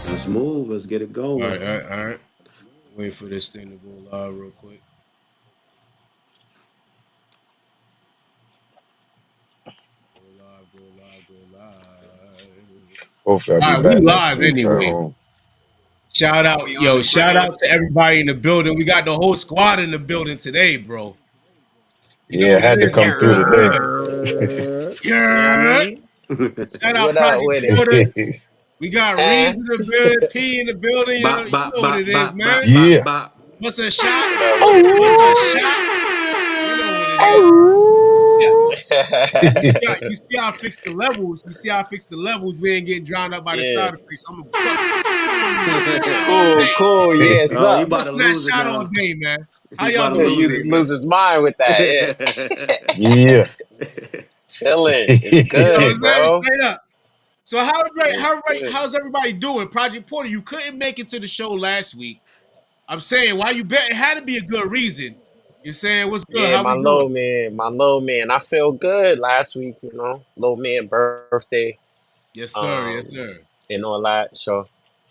Let's move. Let's get it going. All right. Wait for this thing to go live real quick. Go live. Hopefully All right, we live anyway. Shout out to everybody in the building. We got the whole squad in the building today, bro. Yeah, I had to come through today. Yeah. Shout out Project Porter. We got Reese in the building, P in the building. You know what it is, man. Yeah. What's a shot? What's a shot? You know what it is. You see how I fixed the levels. We ain't getting drowned out by the side effects. I'm gonna bust. Cool. Yeah, so you about to lose that shot all day, man. How y'all doing? You lose his mind with that. Yeah. Chilling. It's good, bro. Straight up. So how's everybody doing? Project Porter, you couldn't make it to the show last week. I'm saying, why you bet? It had to be a good reason. You're saying, what's good? Yeah, my low man. I feel good last week, low man birthday. Yes, sir. And all that. So,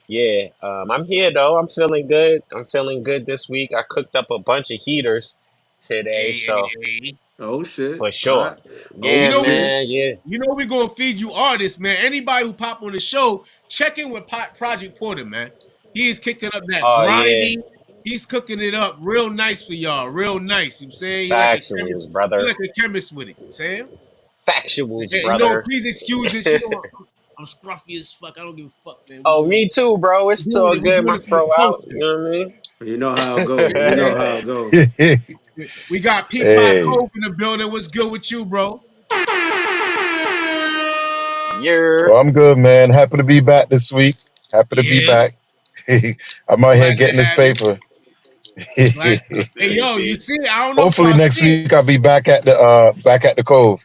yeah, I'm here, though. I'm feeling good. This week. I cooked up a bunch of heaters today, Oh, shit. For sure. Right. Yeah, man, yeah. You know we're going to feed you artists, man. Anybody who pop on the show, check in with Project Porter, man. He is kicking up that grinding. Yeah. He's cooking it up real nice for y'all. Real nice. You know what I'm saying? Factuals, brother. He's like a chemist with it. You know what I'm saying? Factuals, brother. Please excuse this. I'm scruffy as fuck. I don't give a fuck, man. Oh, me too, bro. It's all good. My throw out. You know what I mean? You know how it goes. We got P5 Cove in the building. What's good with you, bro? Well, I'm good, man. Happy to be back this week. Happy to be back. I'm out here getting this paper. Hey, yo, you see? I don't know. Hopefully next week I'll be back at the Cove.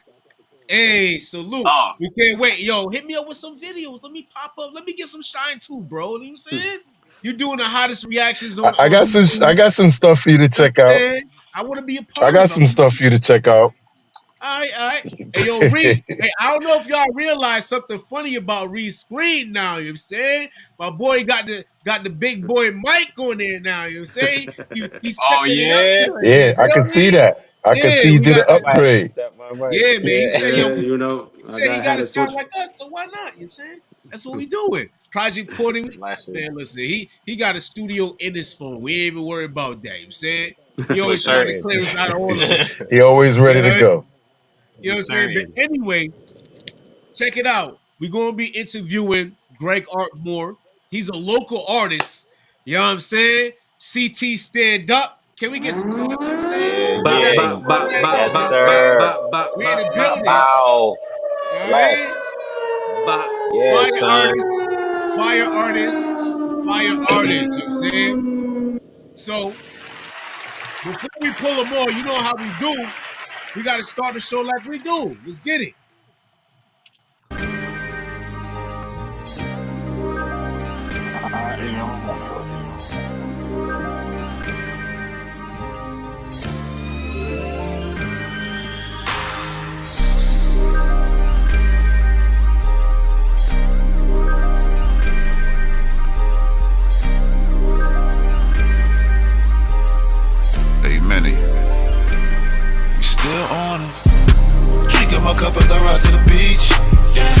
Hey, salute. We can't wait. Yo, hit me up with some videos. Let me pop up. Let me get some shine too, bro. You know what I'm saying? You doing the hottest reactions on I got some stuff for you to check out. I want to be a part I got some stuff for you to check out. All right. Hey, yo, Reed. Hey, I don't know if y'all realize something funny about Reed's screen now. You know what I'm saying? My boy got the big boy mic on there now. You know what I'm saying? He's yeah, I can see that. I can see you did an upgrade. Yeah, man. He said, he got to sound like us, so why not? You know what I'm saying? That's what we doing. Project Porter. Man, listen, he got a studio in his phone. We ain't even worried about that. You know what I'm saying? He always trying to clear us out of order. He always ready to go. You know what I'm saying? But anyway, check it out. We're going to be interviewing Greg Artmore. He's a local artist. You know what I'm saying? CT Stand Up. Can we get some clips? You know what I'm saying? Yes, sir. We in the building. Wow. Blessed. Yes, Fire artists. You know what I'm saying? So, before we pull them on, you know how we do. We got to start the show like we do. Let's get it. Hey, Manny. We still on it. Drinking my cup as I ride to the beach. Yeah.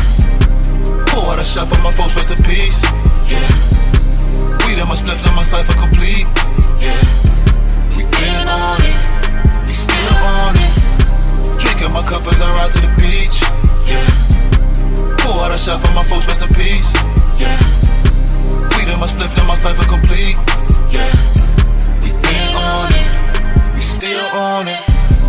Pour out a shot for my folks, rest in peace. Yeah. Weed in my spliff, let my cipher complete. Yeah. We been on it. We still on it. Drinking my cup as I ride to the beach. Yeah. Pour out a shot for my folks, rest in peace. Yeah. Weed in my spliff, let my cipher complete. Yeah. We been on it. We still on it.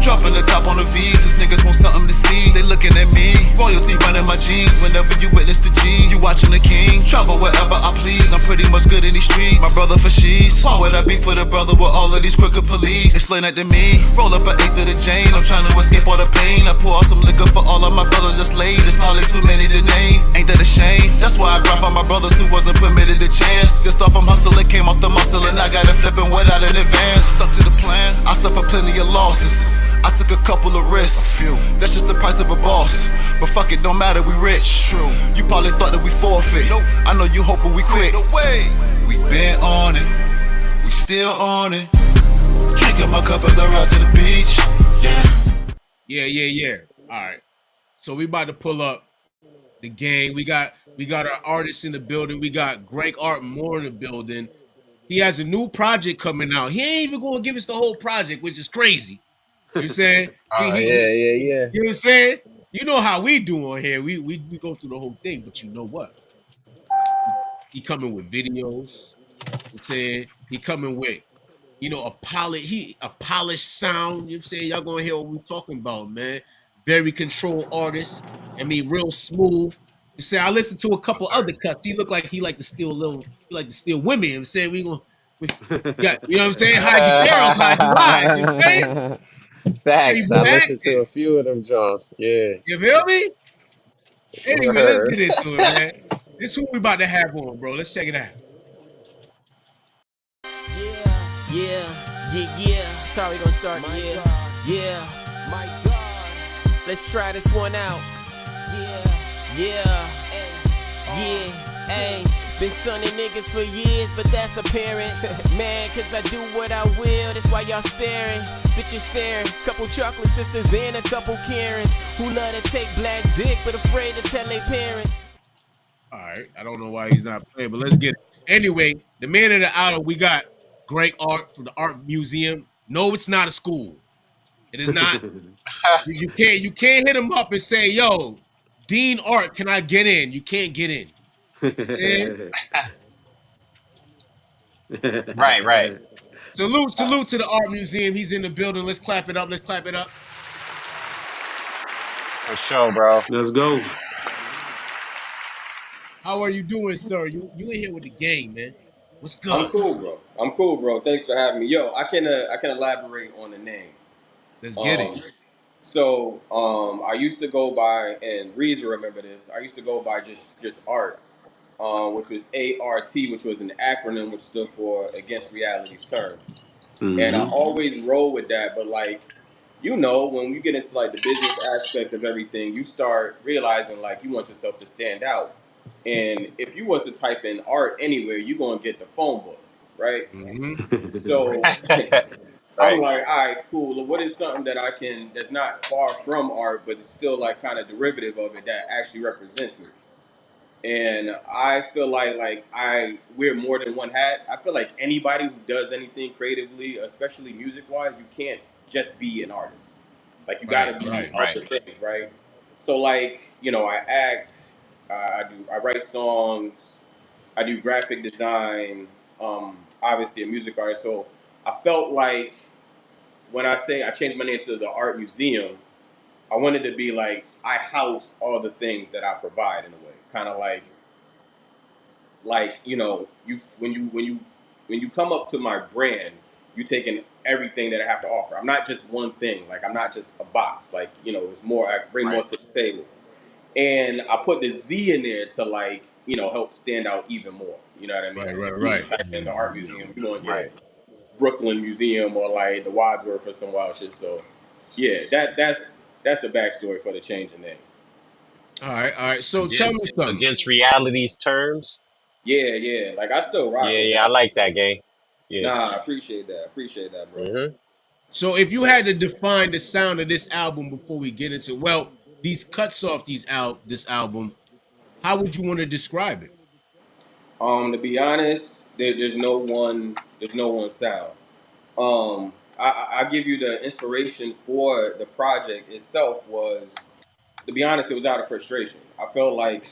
Dropping the top on the V's, these niggas want something to see. They looking at me, royalty running my jeans. Whenever you witness the G, you watching the king. Travel wherever I please, I'm pretty much good in these streets. My brother for she's. Why would I be for the brother with all of these crooked police? Explain that to me. Roll up an eighth of the Jane, I'm trying to escape all the pain. I pour out some liquor for all of my fellas just laid. It's probably too many to name, ain't that a shame? That's why I grind for my brothers who wasn't permitted the chance. Just off from hustling, came off the muscle and I got it flipping without an advance. Stuck to the plan, I suffer plenty of losses. I took a couple of risks. That's just the price of a boss. But fuck it, don't matter, we rich. True. You probably thought that we forfeit. Nope. I know you hoping we quit. No way. We been on it. We still on it. Drinking my cup as I ride to the beach. Yeah. All right. So we about to pull up the gang. We got our artists in the building. We got Greg Art Moore in the building. He has a new project coming out. He ain't even going to give us the whole project, which is crazy. You know what I'm saying? Yeah. You know what I'm saying? You know how we do on here. We go through the whole thing, but you know what? He coming with videos. You know what I'm saying? He coming with, a polished sound. You know what I'm saying? Y'all gonna hear what we're talking about, man. Very controlled artist. I mean, real smooth. You say I listened to a couple other cuts. He looked like he like to steal women. You know what I'm saying? We know what I'm saying? Hide your girls, hide your lives. You know what I'm saying? Facts. I listened to a few of them Jones. Yeah. You feel me? Anyway, let's get into it, man. This is who we about to have on, bro. Let's check it out. Yeah. Sorry, don't start. Yeah. My God. Let's try this one out. Yeah. Ayy. Been sunning niggas for years, but that's apparent. Man, cause I do what I will, that's why y'all staring. Bitches staring, couple chocolate sisters and a couple Karens who love to take black dick, but afraid to tell their parents. Alright, I don't know why he's not playing, but let's get it. Anyway, the man of the hour, we got Greg Art from the Art Museum. No, it's not a school. It is not. You can't hit him up and say, yo, Dean Art, can I get in? You can't get in. Right. Salute to the Art Museum. He's in the building. Let's clap it up. For sure, bro. Let's go. How are you doing, sir? You in here with the gang, man. What's good? I'm cool, bro. Thanks for having me. Yo, I can elaborate on the name. Let's get it. So, I used to go by, and Reese will remember this. I used to go by just Art, which was ART, which was an acronym which stood for Against Reality's Terms. Mm-hmm. And I always roll with that, but like, when you get into like the business aspect of everything, you start realizing like you want yourself to stand out. And if you was to type in art anywhere, you're gonna get the phone book, right? Mm-hmm. So I'm like, all right, cool. What is something that's not far from art, but it's still like kind of derivative of it that actually represents me? And I feel like I wear more than one hat. I feel like anybody who does anything creatively, especially music wise, you can't just be an artist. Like you gotta be other things, right? So like, I act, I write songs, I do graphic design, obviously a music artist. So I felt like when I say I changed my name to the Art Museum, I wanted to be like I house all the things that I provide in a way, kind of like you when you come up to my brand, you taking everything that I have to offer. I'm not just one thing. Like I'm not just a box. Like it's more. I bring more to the table, and I put the Z in there to like help stand out even more. You know what I mean? Right. Type in the Art Museum, you want to get Brooklyn Museum or like the Wadsworth or some wild shit. So yeah, that's the backstory for the change in name. All right. So tell me something. Against Reality's Terms. Yeah. Like I still rock. Yeah. I like that, gang. Yeah. Nah, I appreciate that, bro. Mm-hmm. So if you had to define the sound of this album before we get into these cuts off this album, how would you want to describe it? To be honest, there's no one sound. I give you the inspiration for the project itself was, to be honest, it was out of frustration. I felt like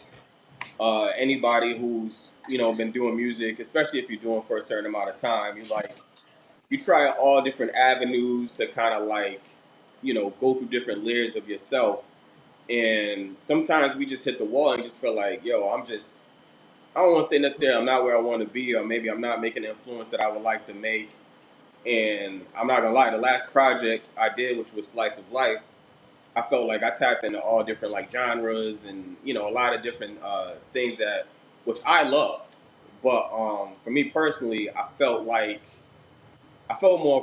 anybody who's been doing music, especially if you're doing for a certain amount of time, you try all different avenues to kind of like go through different layers of yourself, and sometimes we just hit the wall and just feel like, yo, I don't want to say necessarily I'm not where I want to be, or maybe I'm not making the influence that I would like to make. And I'm not gonna lie, the last project I did, which was Slice of Life, I felt like I tapped into all different like genres and a lot of different things which I loved. But for me personally, I felt more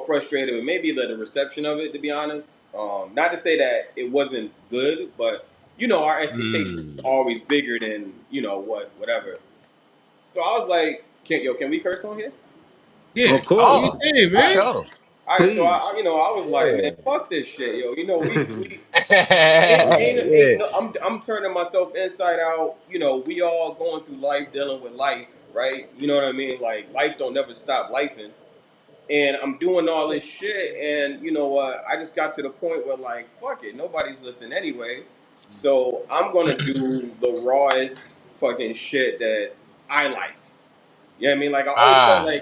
frustrated with maybe the reception of it, to be honest. Not to say that it wasn't good, but our expectations Mm. are always bigger than whatever. So I was like, can we curse on here? Yeah. Of What you course. Oh, saying, for man? sure. All right, so Please. I was like, man, Yeah. fuck this shit, yo. We ain't Yeah. no, I'm turning myself inside out. We all going through life, dealing with life, right? You know what I mean? Like life don't never stop lifing. And I'm doing all this shit, and you know what? I just got to the point where like, fuck it, nobody's listening anyway. So I'm gonna do the rawest fucking shit that I like. You know what I mean? Like Ah. I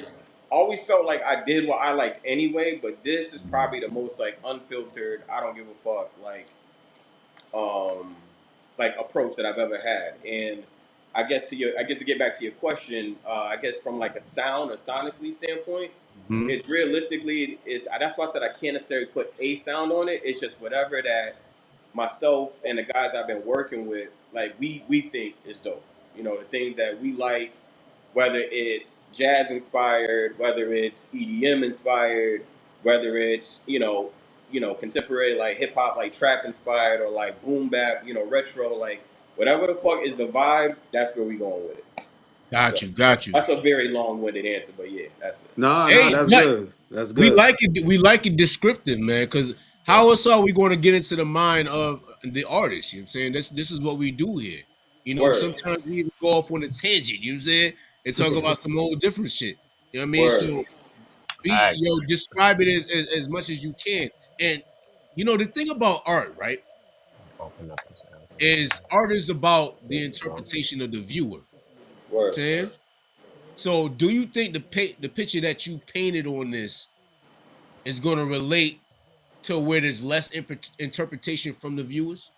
always felt like I did what I liked anyway, but this is probably the most like unfiltered, I don't give a fuck, um approach that I've ever had. And I guess to get back to your question, I guess from like a sound or sonically standpoint, Mhm. it's realistically is that's why I said I can't necessarily put a sound on it. It's just whatever that myself and the guys I've been working with, like we think is dope. The things that we like, whether it's jazz inspired, whether it's EDM inspired, whether it's contemporary like hip hop, like trap inspired, or like boom bap, retro, like whatever the fuck is the vibe, that's where we going with it. So Got you. that's a very long winded answer, but yeah, that's it. Nah, Hey, that's good. That's we good. like it. We like it descriptive, man. Because how else are we going to get into the mind of the artist? You know what I'm saying? This is what we do here. Word, Sometimes we even go off on a tangent. You know what I'm saying? And talk about some old different shit. You know what I mean? word. So Facts. describe it as much as you can. And the thing about art, right, Open up this app. is art is about There the we go. interpretation of the viewer. You know what I'm Word. saying? So do you think the picture that you painted on this is going to relate to where there's less interpretation from the viewers?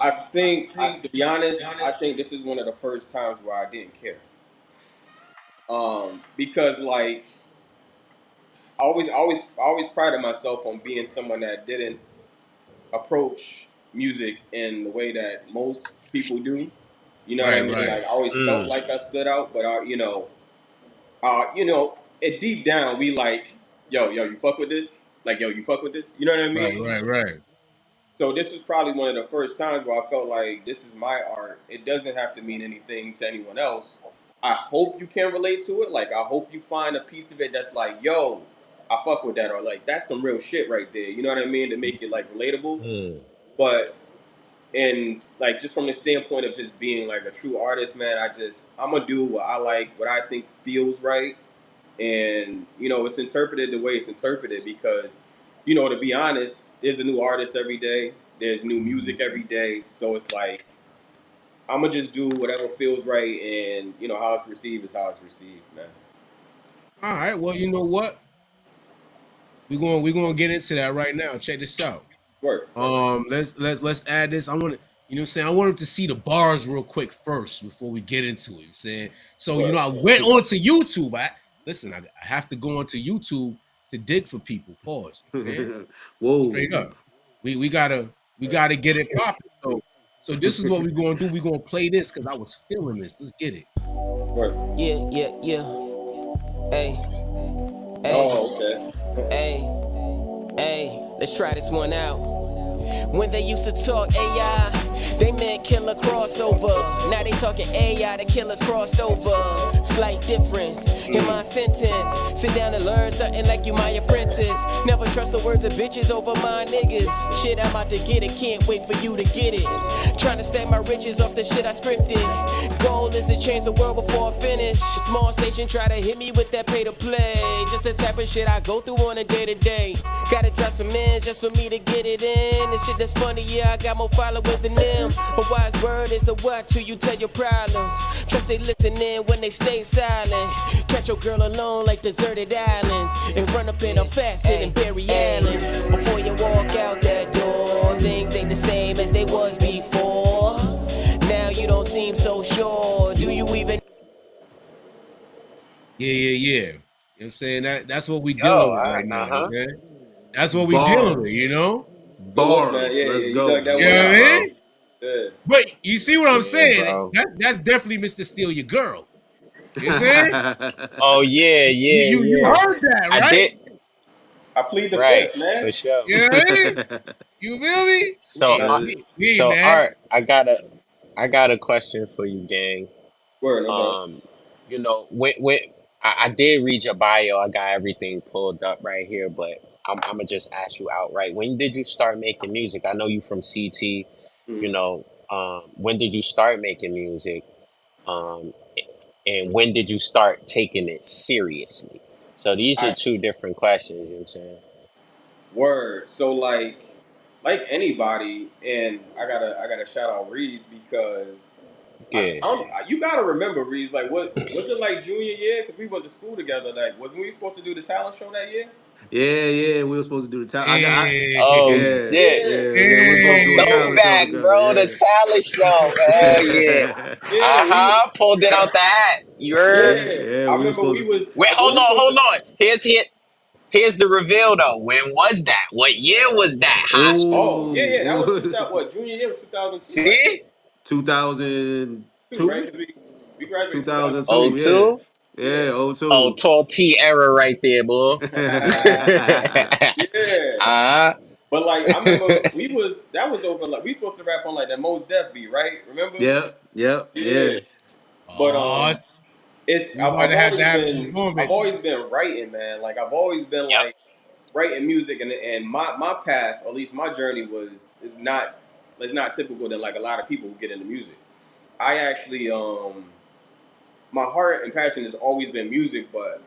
I think, to be honest, I think this is one of the first times where I didn't care. Because like I always prided myself on being someone that didn't approach music in the way that most people do. You know what I Right, mean? right. Like I always felt Mm. like I stood out, but it deep down we like, yo, you fuck with this? Like, yo, you fuck with this? You know what I Right, mean? right, right. So this was probably one of the first times where I felt like this is my art. It doesn't have to mean anything to anyone else. I hope you can relate to it. Like I hope you find a piece of it that's like, yo, I fuck with that, or like that's some real shit right there. You know what I mean? To make it like relatable. Mm. But and like just from the standpoint of just being like a true artist, man, I'm gonna do what I like, what I think feels right, and it's interpreted the way it's interpreted because to be honest, there's a new artist every day, there's new music every day, so it's like I'm gonna just do whatever feels right, and how it's received is how it's received, man. All right. Well, you know what? We're gonna get into that right now. Check this out. Work. Let's add this. I want to, what I'm saying? I want him to see the bars real quick first before we get into it. You know what I'm saying? So, Work. I went onto YouTube. I have to go onto YouTube to dig for people. Pause. You know what I'm saying? Straight Whoa. up. We gotta get it popping. So this is what we're gonna do. We're gonna play this because I was feeling this. Let's get it. Work. Yeah, yeah, yeah. Hey, hey, Oh, okay. hey, let's try this one out. When they used to talk AI, they meant killer crossover. Now they talking AI, the killers crossed over. Slight difference in my sentence. Sit down and learn something like you my apprentice. Never trust the words of bitches over my niggas. Shit, I'm about to get it, can't wait for you to get it. Trying to stack my riches off the shit I scripted. Goal is to change the world before I finish. A small station try to hit me with that pay to play. Just the type of shit I go through on a day to day. Gotta drop some ends just for me to get it in. And shit that's funny, yeah, I got more followers than them. A wise word is to watch who you tell your problems. Trust they listening when they stay silent. Catch your girl alone like deserted islands. And run up in her faster than Barry Allen. Before you walk out that door, things ain't the same as they was before. Now you don't seem so sure. Do you even? Yeah. You know what I'm saying? That's what we Yo, dealing with right now. You know uh-huh. what I'm saying? That's what we dealing with, Bars. It was, man. Bars. Yeah, Let's you dug go. that You one know what out, I bro. mean? Yeah. But you see what I'm Yeah, saying? bro. That's definitely Mr. Steal Your Girl. You know what I'm saying? Oh yeah, You yeah. heard that, I right? did. I plead the Right, fifth, man. for sure. You know what I mean? You feel me? So, Hey, Uh, me, man. Art, I got a question for you, gang. Word, no doubt. Um, you know, when I did read your bio, I got everything pulled up right here, but I'm gonna just ask you outright. When did you start making music? I know you from CT. You Mm. know, when did you start making music? Um, and when did you start taking it seriously? So these are I two different questions. You know what I'm saying? word. So like anybody, and I gotta shout out Reese because Good. you gotta remember Reese. Like, what was it like junior year? Because we went to school together. Like, wasn't we supposed to do the talent show that year? yeah, we were supposed to do the talent. Oh Hey, Yeah, shit! Yeah, yeah, we were supposed to do a hey. talent show Throwback, bro. The together. talent show. Hell yeah. Yeah, yeah. We was. Uh-huh. Pulled it out the hat. You heard? yeah, Yeah, yeah. I We were remember supposed we to. was. Wait, Well, we was supposed hold to. on. Here's the reveal though. When was that? What year was that? High school. Oh yeah, yeah. That was Ooh, 2000. What junior year was 2002, right? See? 2, right? 2002, Because we graduated 2002. Oh 2002. Yeah, 02? yeah, oh Oh, 02. tall T era right there, boy. Yeah. Yeah. uh But like I remember we was that was over like we supposed to rap on like that Mos Def beat, right? Remember? Yep, yep, Yeah. yeah. But Oh, it's we about I've to have to always have been I've performance. always been writing, man. Like I've always been Yep. like writing music, and my path, or at least my journey is not typical than like a lot of people who get into music. I actually my heart and passion has always been music, but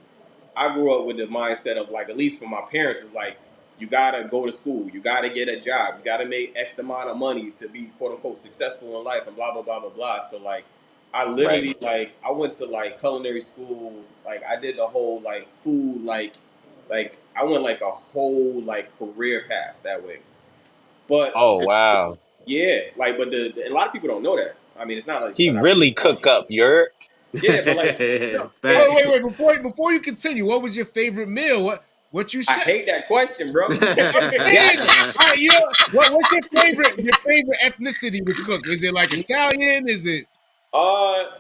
I grew up with the mindset of like, at least for my parents, is like, you gotta go to school, you gotta get a job, you gotta make X amount of money to be quote unquote successful in life, and blah blah blah blah blah. So like, I Right. literally like I went to like culinary school, like I did the whole like food like I went like a whole like career path that way. But Oh wow. yeah, like but a lot of people don't know that. I mean, it's not like He I really really cook up, you're yeah, but like no, Wait, Facts. wait, wait. Before you continue, what was your favorite meal? What you I said? hate that question, bro. I'm saying, all right, you know what's your favorite ethnicity to cook? Is it like Italian? Is it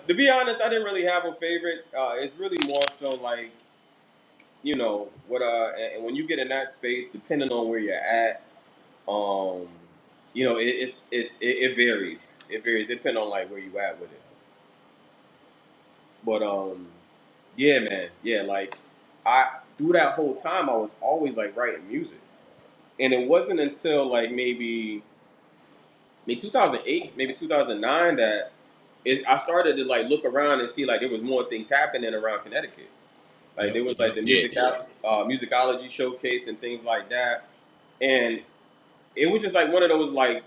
To be honest, I didn't really have a favorite. It's really more so like what. And when you get in that space, depending on where you're at, um, it varies. It varies depending on like where you at with it. But yeah, man, yeah, like I through that whole time, I was always like writing music, and it wasn't until like maybe 2008, maybe 2009 that I started to like look around and see like there was more things happening around Connecticut. Like yep, there was like yep. the yeah. musicology showcase and things like that, and it was just like one of those like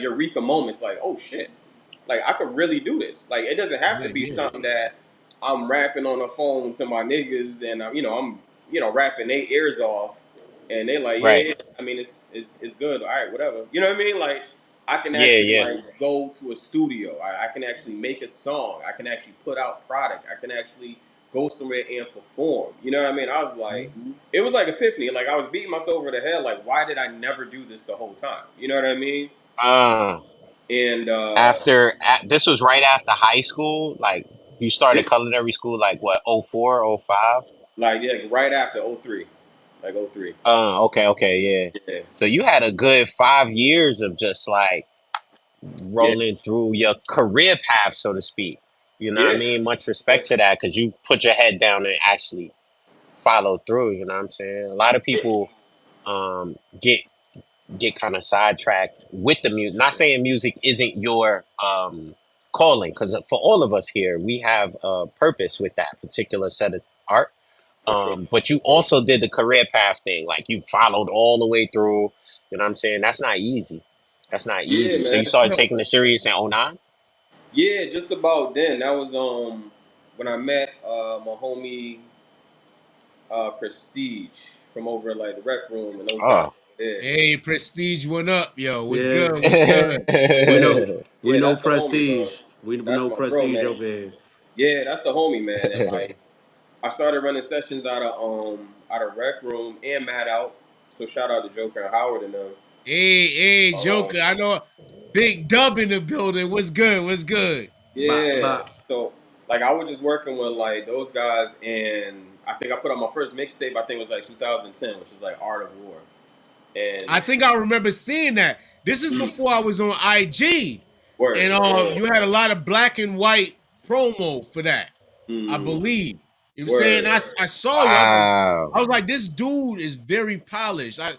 eureka moments. Like, oh shit, like I could really do this. Like it doesn't have to Yeah, be yeah. something that I'm rapping on the phone to my niggas and I'm rapping their ears off, and they like Right. yeah. I mean it's good. All right, whatever. You know what I mean? Like I can Yeah, actually yeah. like go to a studio. I can actually make a song. I can actually put out product. I can actually go somewhere and perform. You know what I mean? I was like, Mhm. it was like epiphany. Like I was beating myself over the head. Like why did I never do this the whole time? You know what I mean? Uh And this was right after high school. Like you started this, culinary school like what, 04, 05? like yeah, right after '03, like '03. Okay, yeah. Yeah, So you had a good 5 years of just like yeah, rolling through your career path, so to speak. You know what I yeah, mean? Much yeah, respect to that because you put your head down and actually follow through. You know what I'm saying? A lot of yeah, people um, get kind of sidetracked with the music. Not saying music isn't your calling, because for all of us here, we have a purpose with that particular set of art. for sure. But you also did the career path thing, like you followed all the way through. You know what I'm saying? That's not easy. That's not Yeah, easy. So man. you started No, taking it serious in '09? Yeah, just about then. That was when I met my homie Prestige from over at, like the rec room and those guys Oh. over there. hey, Prestige went up, yo. What's Yeah, good? What's good? we know, Yeah, we yeah, know that's the homie, bro. prestige. We That's know my bro, prestige man. over here. Yeah, that's the homie, man. And like I started running sessions out of rec room and Mad Out. So shout out to Joker and Howard and them. Hey, Um, Joker. I know Big Dub in the building. What's good? What's good? Bop, yeah. bop. So like I was just working with like those guys, and I think I put on my first mixtape. I think it was like 2010, which is like Art of War. And I think I remember seeing that. This is before I was on IG. word, And you had a lot of black and white promo for that, I believe. You know what I'm saying? I saw it. I was like, this dude is very polished. I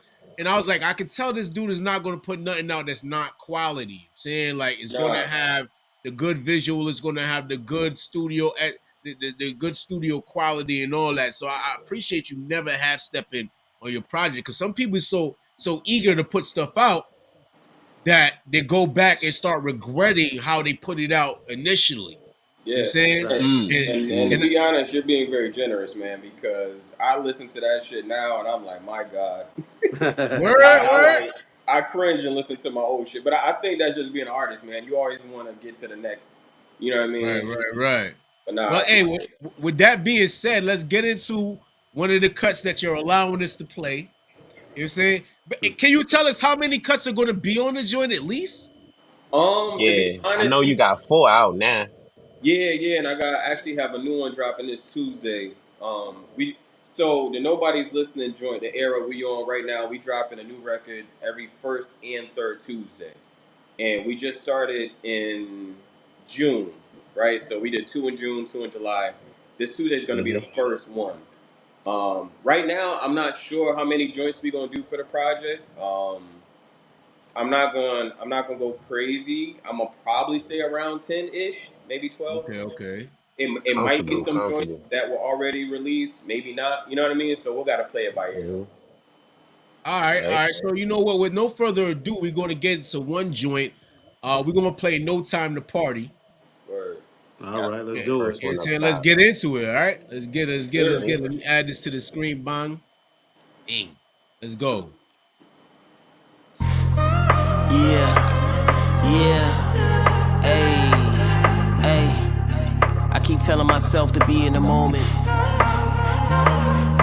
was like, I could tell this dude is not going to put nothing out that's not quality. You know what I'm saying? Like, it's going to have the good visual. It's going to have the good studio, the good studio quality and all that. So I appreciate you never half stepping on your project, because some people are so eager to put stuff out that they go back and start regretting how they put it out initially. Yeah, you know what I'm saying? And to be honest, you're being very generous, man, because I listen to that shit now and I'm like, my God. I cringe and listen to my old shit. But I think that's just being an artist, man. You always want to get to the next, you know what I mean? Right. But nah, well, hey, with that being said, let's get into one of the cuts that you're allowing us to play. You know what I'm saying? But can you tell us how many cuts are going to be on the joint at least? Yeah, I know you got 4 out now. Yeah, and I actually have a new one dropping this Tuesday. So the Nobody's Listening joint, the era we on right now, we dropping a new record every first and third Tuesday, and we just started in June, right? So we did 2 in June, 2 in July. This Tuesday is going to be the first one. Right now, I'm not sure how many joints we gonna do for the project. I'm not gonna go crazy. I'm gonna probably say around 10-ish, maybe 12. Okay. It might be some joints that were already released, maybe not. You know what I mean? So we'll gotta play it by ear. All right. So you know what? With no further ado, we're gonna get into one joint. We're gonna play "No Time to Party." Word. All right, let's do it. Let's get into it. All right, let's get. Let me add this to the screen. Bang. Bing. Let's go. Yeah. Hey. I keep telling myself to be in the moment.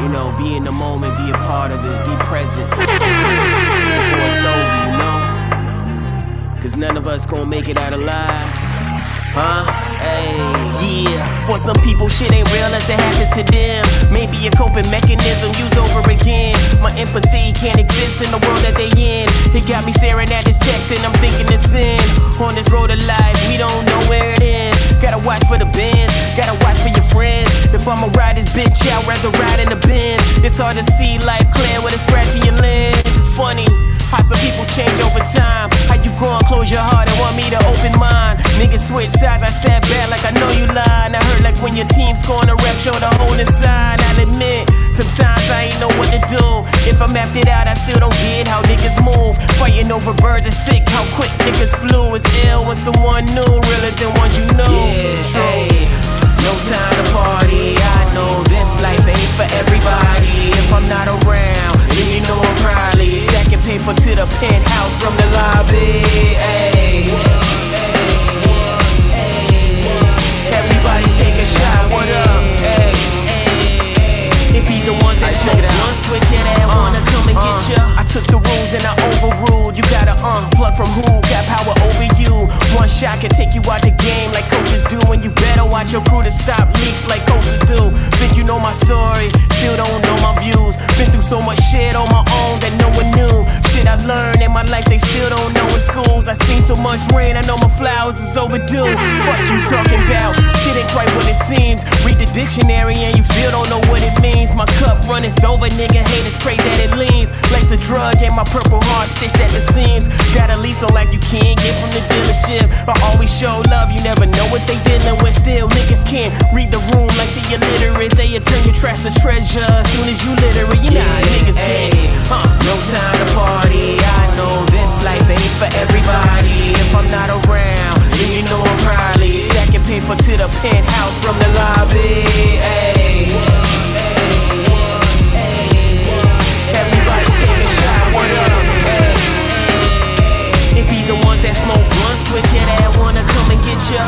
You know, be in the moment, be a part of it, be present before it's over, you know? Cause none of us gonna make it out alive. Huh? Hey, yeah. For some people, shit ain't real as it happens to them. Maybe a coping mechanism used over again. My empathy can't exist in the world that they in. It got me staring at this text and I'm thinking it's sin. On this road of life, we don't know where it ends. Gotta watch for the bends, gotta watch for your friends. If I'ma ride this bitch, I'd rather ride in the Benz. It's hard to see life clear with a scratch in your lens. It's funny how some people change over time. How you gon' close your heart and want me to open mine? Niggas switch sides, I sat back like I know you lying. I heard like when your team scoring a ref, show the whole inside. I'll admit, sometimes I ain't know what to do. If I mapped it out, I still don't get how niggas move. Fighting over birds is sick, how quick niggas flew. It's ill when someone new, realer than one you know. Yeah, hey, no time to party. I know this life ain't for everybody. If I'm not around, then you know I'm probably stacking paper to the penthouse from the lobby. Hey, everybody take a shot, what up? Hey, it be the ones that smoke one switch and that wanna come and get ya. I took the rules and I overruled. You gotta unplug from who got power over you. One shot can take you out the game like coaches do, and you better watch your crew to stop leaks like coaches do. Think you know my story, still don't know my views. Been through so much shit on my own that no one knew. Shit I learned in my life they still don't know in schools. I seen so much rain, I know my flowers is overdue. Fuck you talking about, shit ain't quite what it seems. Read the dictionary and you still don't know what it means. My cup runneth over, nigga, haters pray that it leans. Life's a drug and my purple heart stitched at the seams. Got a lease on life you can't get from the dealership. I always show love, you never know what they dealing with. Still niggas can't read the room like they illiterate. They'll turn your trash to treasure as soon as you literate. You know how niggas get. No time to party. I know this life ain't for everybody. If I'm not around, then you know I'm probably stacking paper to the penthouse from the lobby. Hey, everybody take a shot, what up? Hey, it be the ones that smoke one switch and that wanna come and get ya.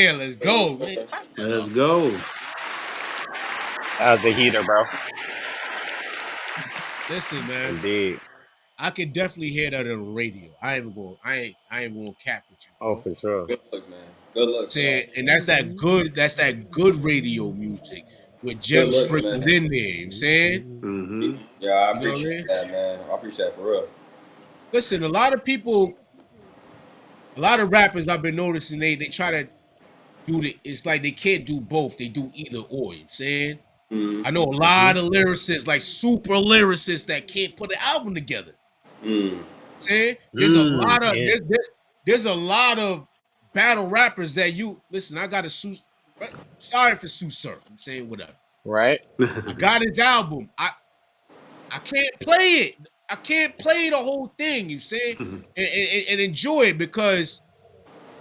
Yeah, let's go, man. Let's go. That was a heater, bro. Listen, man. Indeed. I can definitely hear that on the radio. I ain't gonna cap with you, bro. Oh, for sure. Good looks, man. Good looks. Saying, and that's that good radio music with Good gems looks, sprinkled man. in there. You know what I'm saying? Mm-hmm. Yeah, I You know what I appreciate mean? that, man. I appreciate that for real. Listen, a lot of rappers I've been noticing they try to do it's like they can't do both. They do either or. You know what I'm saying? Mm. I know a lot of lyricists, like super lyricists, that can't put an album together. Mm. Saying there's a lot of yeah. there's a lot of battle rappers that you listen. I got a sorry for Sue Surf. I'm saying whatever. Right? I got his album. I can't play it. I can't play the whole thing. You saying and enjoy it because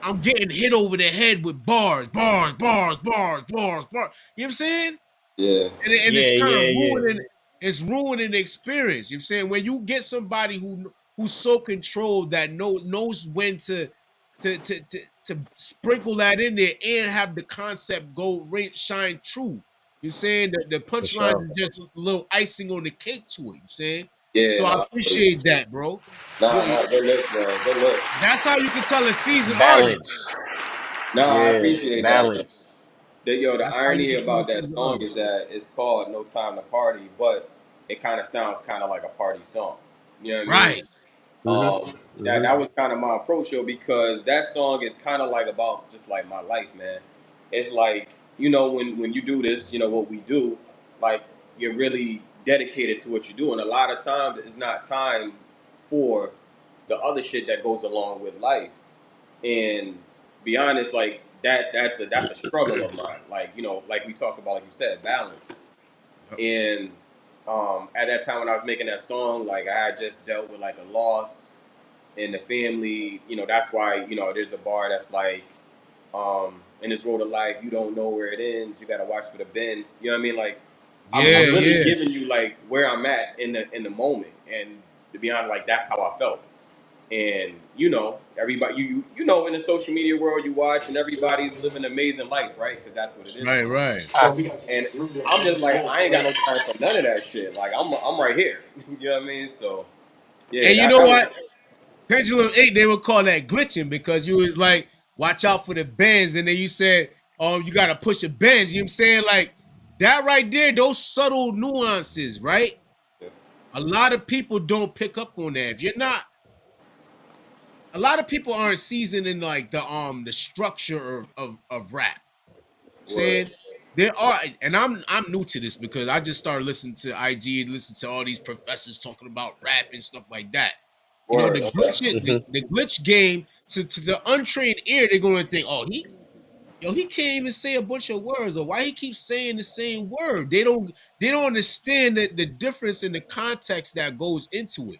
I'm getting hit over the head with bars. You know what I'm saying? Yeah. And it's kind of ruining. yeah. It's ruining the experience. You know what I'm saying? When you get somebody who's so controlled that knows when to sprinkle that in there and have the concept shine true. You know what I'm saying? The punchlines sure. are just a little icing on the cake to it. You know what I'm saying? Yeah. So I appreciate that, bro. Nah, good looks, man. Good looks. That's how you can tell a seasoned artist. Balance. No, I Yeah, appreciate balance. that. The That's how irony you can about tell a that seasoned song artist. is that it's called No Time to Party, but it kind of sounds kind of like a party song. You know what I mean? Right. That was kind of my approach, though, because that song is kind of like about just like my life, man. It's like, when you do this, what we do, like you're really dedicated to what you do, and a lot of times it's not time for the other shit that goes along with life. And be honest, like that's a struggle of mine. Like like we talk about, like you said, balance. And at that time when I was making that song, like I had just dealt with like a loss in the family. That's why there's the bar that's like, in this road of life, you don't know where it ends. You got to watch for the bends. You know what I mean? Like I'm really giving you like where I'm at in the moment, and to be honest, like that's how I felt. And everybody, you know, in the social media world, you watch, and everybody's living an amazing life, right? Because that's what it is. Right. And I'm just like, I ain't got no time for none of that shit. Like I'm right here. You know what I mean? So yeah. And you know what? Pendulum 8, they would call that glitching because you was like, watch out for the bends, and then you said, you got to push a bends. You know what I'm saying? Like that right there, those subtle nuances, right? Yeah. A lot of people don't pick up on that. If you're not, a lot of people aren't seasoned in like the structure of rap. Saying there are, and I'm new to this because I just started listening to IG and listen to all these professors talking about rap and stuff like that. You know, the glitch game to the untrained ear, they're going to think, oh, he can't even say a bunch of words, or why he keeps saying the same word. They don't understand the difference in the context that goes into it.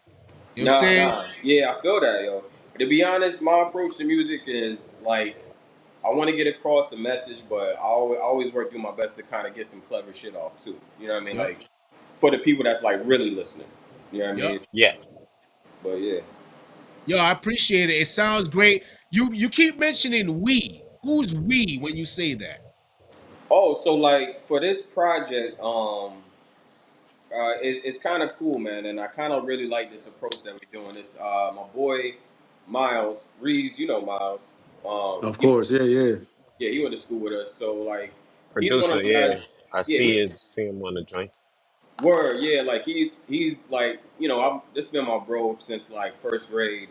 You know what I'm saying? Yeah, I feel that, yo. To be honest, my approach to music is like, I want to get across the message, but I always work through my best to kind of get some clever shit off too. You know what I mean? Yep. Like for the people that's like really listening. You know what I mean? Yeah. But yeah. Yo, I appreciate it. It sounds great. You keep mentioning we. Who's we when you say that? Oh, so like for this project, it's kind of cool, man, and I kind of really like this approach that we're doing. This my boy Miles Reeves, you know Miles. Of course, yeah. Yeah, he went to school with us. So like, he's one Producer, of the yeah. guys. I Yeah, see him on the joints. word. Yeah, like he's like this been my bro since like first grade,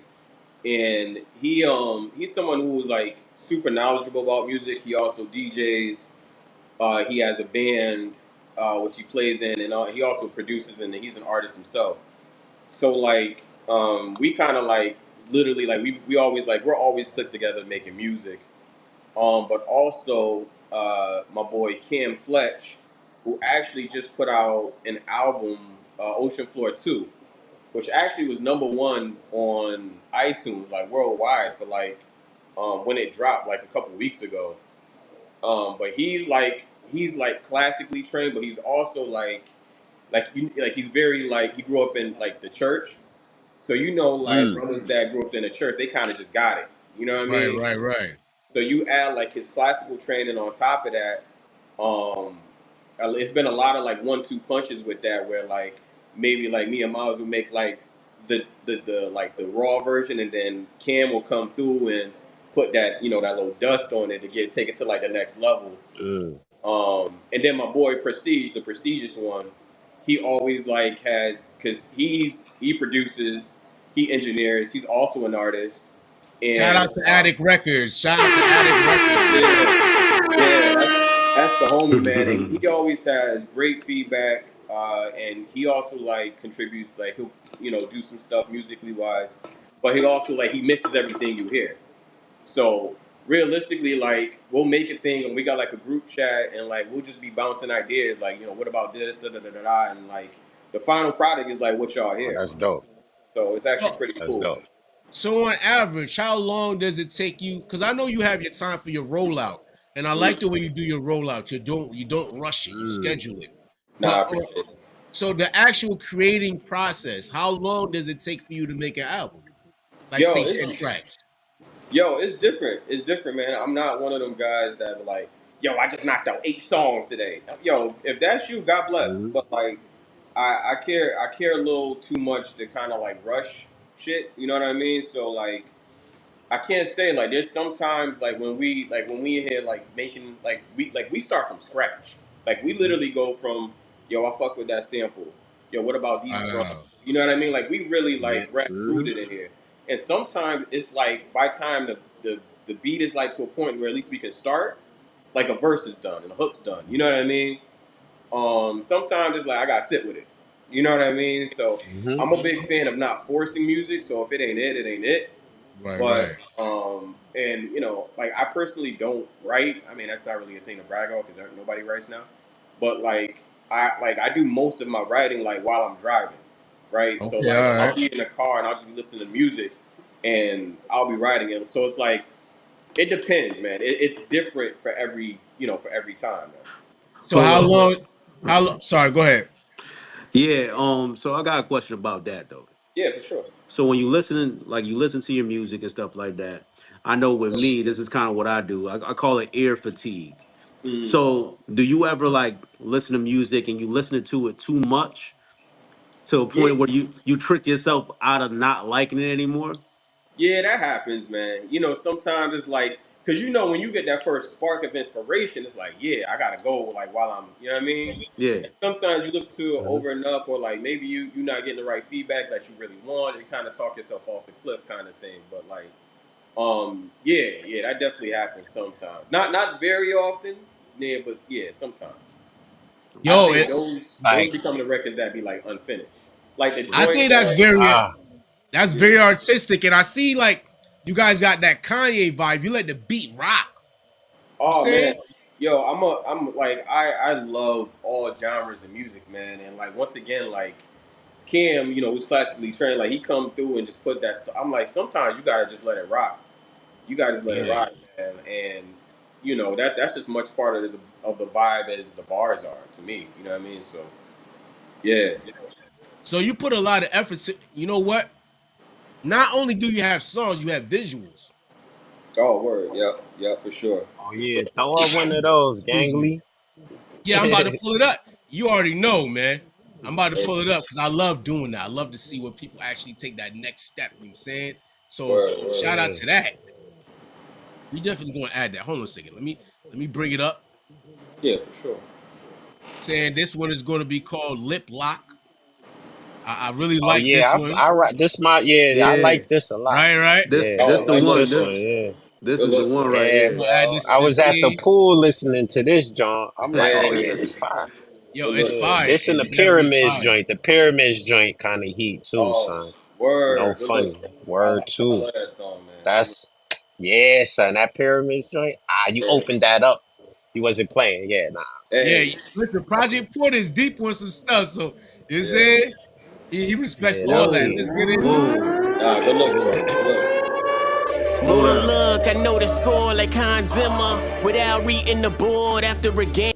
and he's someone who's like super knowledgeable about music. He also DJs. He has a band which he plays in, and he also produces, and he's an artist himself. So like, we kind of like literally like we always like we're always clicked together making music. But also my boy Cam Fletch, who actually just put out an album, Ocean Floor 2, which actually was #1 on iTunes, like worldwide, for like when it dropped like a couple weeks ago. But he's like classically trained, but he's also like he's very like he grew up in like the church, so like brothers that grew up in the church, they kind of just got it. You know what I mean? Right. So you add like his classical training on top of that. Um, it's been a lot of like 1-2 punches with that, where like maybe like me and Miles will make like the like the raw version, and then Cam will come through and put that that little dust on it to take it to like the next level. And then my boy Prestige, the prestigious one, he always like has, because he produces, he engineers, he's also an artist. And shout out to Attic Records. Shout out to Attic Records. Yeah, that's the homie, man. And he always has great feedback. And he also like contributes, like he'll do some stuff musically wise, but he also like he mixes everything you hear. So realistically, like we'll make a thing, and we got like a group chat, and like we'll just be bouncing ideas, like what about this, da da da da da, and like the final product is like what y'all hear. That's dope. So it's actually pretty cool. Dope. So on average, how long does it take you? Because I know you have your time for your rollout, and I like the way you do your rollout. You don't rush it. You schedule it. Nah, I appreciate it. So the actual creating process, how long does it take for you to make an album? Like say 10 tracks. Yo, it's different. It's different, man. I'm not one of them guys that are like, yo, I just knocked out 8 songs today. Yo, if that's you, God bless. But like, I care a little too much to kind of like rush shit. You know what I mean? So like, I can't say like there's sometimes like when we here like making we start from scratch. Like we literally go from, yo, I fuck with that sample. Yo, what about these drums? You know what I mean? Like we really like rooted in here. And sometimes it's like by the time the beat is like to a point where at least we can start, like a verse is done and a hook's done. You know what I mean? Sometimes it's like I gotta sit with it. You know what I mean? So I'm a big fan of not forcing music. So if it ain't it, it ain't it. Right. And like I personally don't write. I mean, that's not really a thing to brag on because nobody writes now. But like I do most of my writing like while I'm driving. Right. Okay, so like I'll be in the car and I'll just be listening to music and I'll be writing it. So it's like it depends, man. It's different for every time, man. So how long? Sorry, go ahead. Yeah. So I got a question about that though. Yeah, for sure. So when you listen to your music and stuff like that, I know with me, this is kind of what I do. I call it ear fatigue. So do you ever like listen to music and you listen to it too much to a point where you trick yourself out of not liking it anymore? Yeah, that happens, man. Sometimes it's like, because when you get that first spark of inspiration, it's like, yeah, I gotta go, like while I'm, you know what I mean? Yeah. And sometimes you look to it over and up, or like maybe you're not getting the right feedback that you really want, and kind of talk yourself off the cliff, kind of thing. But like, yeah, that definitely happens sometimes. Not very often, yeah, but yeah, sometimes. Yo, those become the records that be like unfinished. Like the I think that's very artistic, and I see like you guys got that Kanye vibe. You let the beat rock. Oh man, yo, I'm like I love all genres of music, man, and like once again, like Cam, who's classically trained, like he come through and just put that stuff. I'm like, sometimes you gotta just let it rock. You gotta just let it rock, man, and that's just much part of the vibe as the bars are to me. You know what I mean? So yeah. So you put a lot of effort. You know what? Not only do you have songs, you have visuals. Oh, word. Yep, for sure. Oh, yeah. Throw up one of those, Gangly. Yeah, I'm about to pull it up. You already know, man. I'm about to pull it up because I love doing that. I love to see when people actually take that next step. You know what I'm saying? So shout out to that. We definitely going to add that. Hold on a second. Let me bring it up. Yeah, for sure. Saying this one is going to be called Lip Lock. I really like this one. I like this a lot. Right. This the one. This is the one right here. I was at the pool listening to this, John. I'm like, oh yeah, it's fire. Yo, it's fire. This and the Pyramids joint. The Pyramids joint kind of heat too, son. Word. No funny. Word too. I love that song, man. That's son. That Pyramids joint. You opened that up. He wasn't playing. Yeah, nah. Yeah, listen, Project Porter is deep on some stuff, so you know saying? He respects all that. Let's get into it. Good look, bro. Good look, I know the score like Hans Zimmer without reading the board after a game.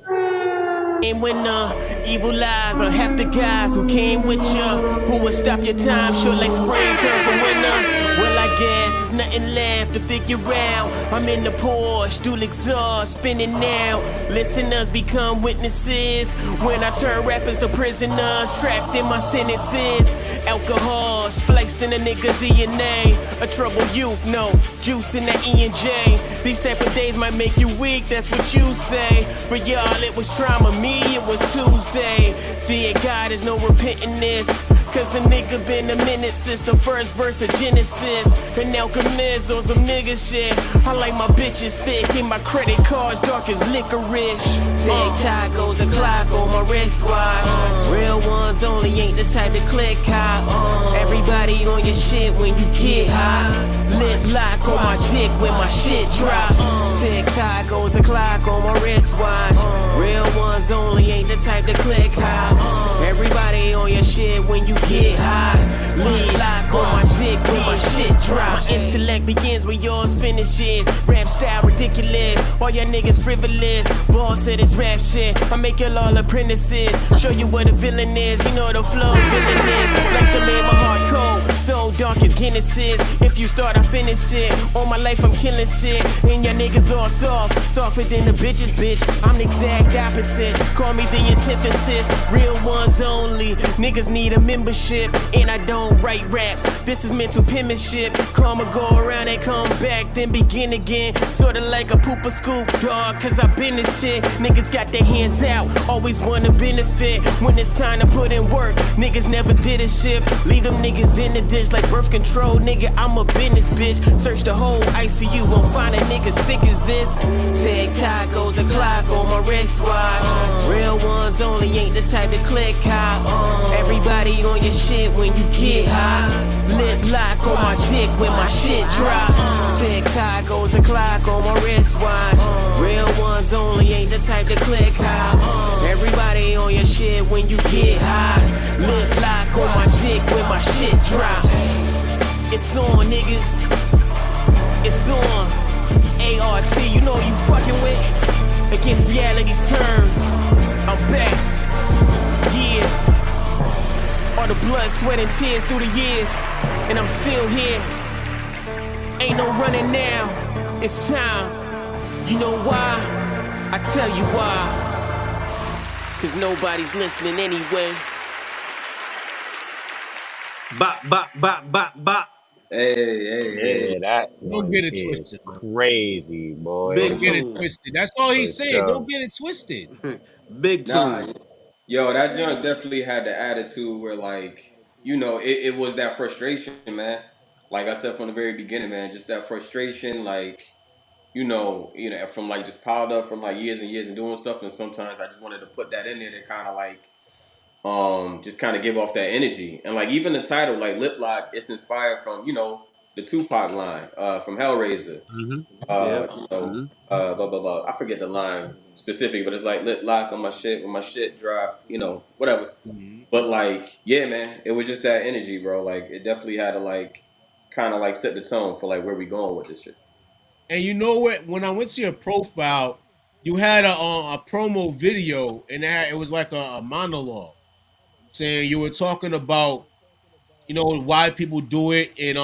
When the evil lies are half the guys who came with you, who would stop your time, sure like spring turn for winter. Well, I gas, there's nothing left to figure out. I'm in the Porsche, dual exhaust, spinning now. Listeners become witnesses when I turn rappers to prisoners, trapped in my sentences. Alcohol spliced in a nigga DNA. A troubled youth, no juice in the E&J. These type of days might make you weak, that's what you say. For y'all, it was trauma, me, it was Tuesday. Dear God, there's no repenting this. Cause a nigga been a minute since the first verse of Genesis. And Alchemist on some nigga shit. I like my bitches thick and my credit cards dark as licorice. Tick-tock goes a clock on my wristwatch. Real ones only ain't the type to click hop. Everybody on your shit when you get high. Lit lock on my dick when my shit drop. Tick-tock goes a clock on my wristwatch. Real ones only ain't the type to click hop. Everybody on your shit when you get high. Lit lock on my dick when my shit drop. My intellect begins where yours finishes. Rap style ridiculous, all your niggas frivolous. Boss said it's rap shit, I make y'all all apprentices. Show you what a villain is, you know the flow villainous. Left to made my heart cold, so dark as Guinness's. If you start, I finish it. All my life I'm killing shit, and your niggas all soft, softer than the bitches, bitch. I'm the exact opposite, call me the antithesis. Real ones only, niggas need a membership, and I don't write raps. This is mental penmanship. Karma go around and come back, then begin again. Sorta like a pooper scoop, dog, cause I been this shit. Niggas got their hands out, always wanna benefit. When it's time to put in work, niggas never did a shift. Leave them niggas in the dish like birth control, nigga, I'm a business bitch. Search the whole ICU, won't find a nigga sick as this. Tick-tock goes a clock on my wristwatch. Real ones only ain't the type to click hop. Everybody on your shit when you get high. Lip lock on my dick when my shit drop. Tick-tock goes a clock on my wristwatch. Real ones only ain't the type to click hop. Everybody on your shit when you get high. Lip lock on my dick when my shit drop. It's on, niggas. It's on. ART, you know who you fucking with. Against reality's terms, I'm back. Yeah. All the blood, sweat, and tears through the years, and I'm still here. Ain't no running now, it's time. You know why? I tell you why. Cause nobody's listening anyway. Bop, bop, bop, bop, bop. Hey. Yeah, that Don't one get it is twisted. crazy, boy. Big Don't get it tune. twisted. That's all he For said. sure. Don't get it twisted. Big Nah, tune. yo, that junk definitely had the attitude where, like, it was that frustration, man. Like I said from the very beginning, man, just that frustration, like, from like just piled up from like years and years and doing stuff, and sometimes I just wanted to put that in there to kind of like, just kind of give off that energy, and like even the title, like Lip Lock, it's inspired from the Tupac line, from Hellraiser. Mm-hmm. Yep. Mm-hmm. Blah blah blah. I forget the line specific, but it's like lip lock on my shit when my shit drop, whatever. But like, yeah, man, it was just that energy, bro. Like, it definitely had to like, kind of like set the tone for like where we going with this shit. And you know what? When I went to your profile, you had a promo video, and it was like a monologue saying you were talking about why people do it, and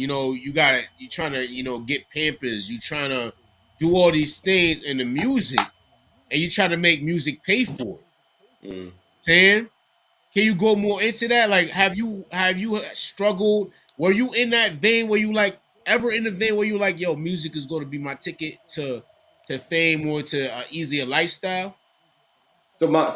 you trying to get Pampers, you trying to do all these things in the music, and you try to make music pay for it. Mm. Saying, can you go more into that? Like, have you struggled? Were you in that vein? Were you like ever in the vein where you like, yo, music is going to be my ticket to fame or to easier lifestyle? So my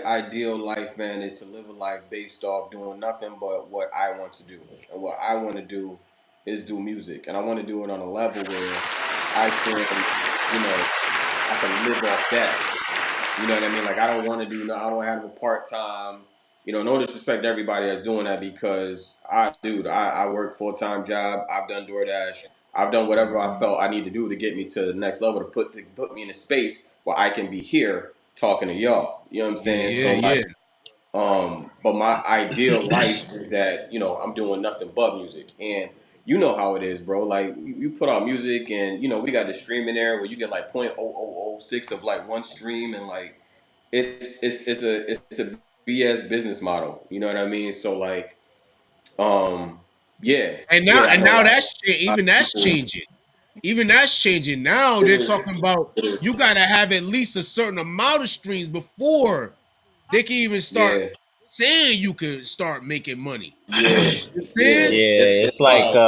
ideal life, man, is to live a life based off doing nothing but what I want to do, and what I want to do is do music, and I want to do it on a level where I can, I can live off that. You know what I mean? Like, I don't want to do, I don't have a part time. No disrespect to everybody that's doing that, because I work full time job. I've done DoorDash. I've done whatever I felt I need to do to get me to the next level, to put me in a space where I can be here talking to y'all. You know what I'm saying? Yeah, So like, but my ideal life is that I'm doing nothing but music, and you know how it is, bro. Like, you put out music, and we got the stream in there where you get like 0.0006 of like one stream, and like it's a BS business model. You know what I mean? So like, Yeah, And now, yeah, I know a lot even of that's people. changing. Even that's changing. Now It they're is, talking about it is. you gotta have at least a certain amount of streams before they can even start Yeah, saying you can start making money. yeah, You know what I'm yeah. saying? Yeah, It's it's like wild.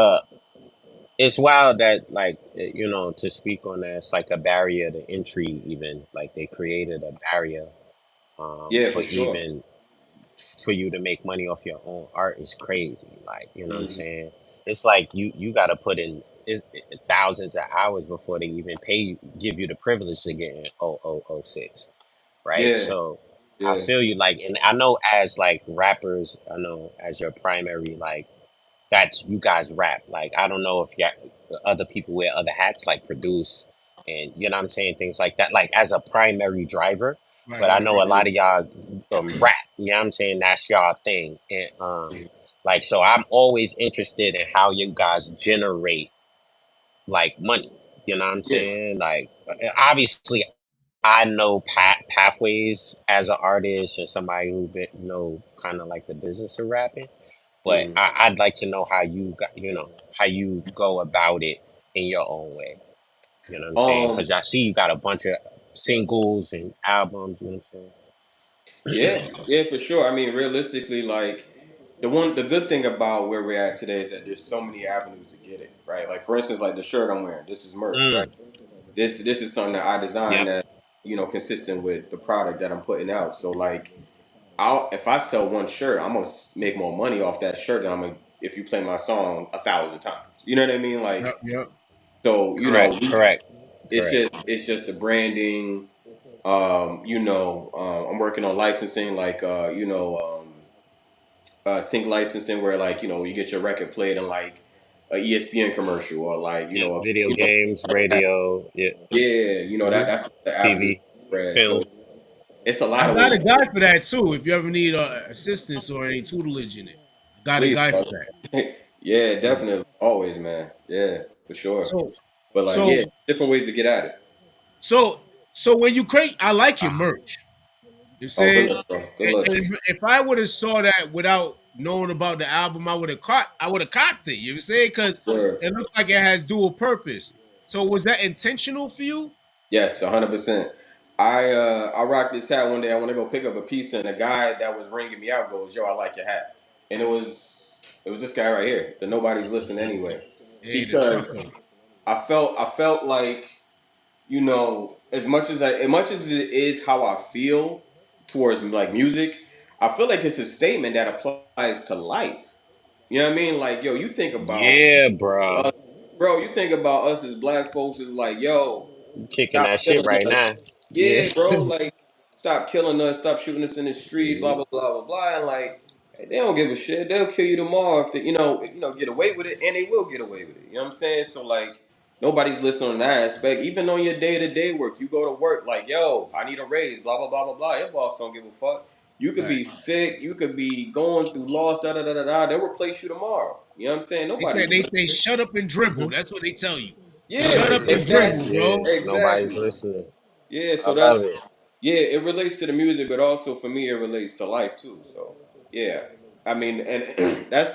it's wild that like you know, to speak on that, it's like a barrier to entry. Even like they created a barrier Yeah, for for sure. even for you to make money off your own art is crazy. Like, you know what I'm Hmm. saying? It's like you got to put in thousands of hours before they even pay you, give you the privilege to get in 0006, right? Yeah, So I yeah. feel you, like, and I know as like rappers, I know as your primary, like, that's you guys rap. Like, I don't know if you other people wear other hats, like produce and you know what I'm saying, things like that, like as a primary driver. Right, But I right, know a right. Hmm. lot of y'all rap. You know what I'm saying? That's y'all thing. And like, so I'm always interested in how you guys generate like money. You know what I'm Yeah, saying? Like, obviously, I know pathways as an artist and somebody who know kind of like the business of rapping, but hmm. I'd like to know how you got, you know, how you go about it in your own way. You know what I'm saying? Um, Because I see you got a bunch of singles and albums. You know what I'm yeah, yeah, for sure. I mean, realistically, like the good thing about where we're at today is that there's so many avenues to get it, right? Like for instance, like the shirt I'm wearing, this is merch, right? saying? This is something that I designed Yep. that consistent with the product that I'm putting out. So like, I'll if I sell one shirt, I'm gonna make more money off that shirt than I'm gonna if you play my song 1,000 times. You know what I mean? Like, Yep, yep. so Correct. Correct. Correct. it's just the branding. I'm working on licensing, like sync licensing, where like you get your record played in like a ESPN commercial or like Yep. Video games, radio. Yeah. yeah, Hmm. that's the avenue TV, spread. So film. it's a I lot of got ways a to get guy it. for that too. If you ever need assistance or any tutelage in it, I got a Please, guy for brother. that. Yeah, Yeah. definitely, always, man. Yeah, for sure. So, But like, so, yeah, different ways to get at it. so, so when you create, I like your merch. You know what I'm Oh, good saying? look, bro. Good look. And if I would have saw that without knowing about the album, I would have copped it. You know what I'm saying? Because Sure. it looks like it has dual purpose. So was that intentional for you? Yes, 100%. I rocked this hat one day. I want to go pick up a piece, and the guy that was ringing me out goes, "Yo, I like your hat," and it was this guy right here. The nobody's listening anyway, Hey, the because trucker. I felt like as much as it is how I feel towards like music, I feel like it's a statement that applies to life. You know what I mean? Like, yo, you think about Yeah, bro. us, bro. You think about us as black folks is like, yo, You kicking stop that shit killing right us. now. Yeah. Yeah, bro. Like, stop killing us. Stop shooting us in the street. Blah blah blah blah blah. And like, they don't give a shit. They'll kill you tomorrow if they, get away with it, and they will get away with it. You know what I'm saying? So like, nobody's listening on that aspect. Even on your day to day work, you go to work like, yo, I need a raise. Blah blah blah blah blah. Your boss don't give a fuck. You could Right. be sick. You could be going through loss. Da da da da da. They'll replace you tomorrow. You know what I'm saying? Nobody's They gonna. say shut up and dribble. Hmm. That's what they tell you. Shut Yeah, up Nobody's and listening. dribble, exactly, Yeah. bro. Nobody's exactly. listening. Yeah, I so love it. it relates to the music, but also for me, it relates to life too. So yeah, I mean, and that's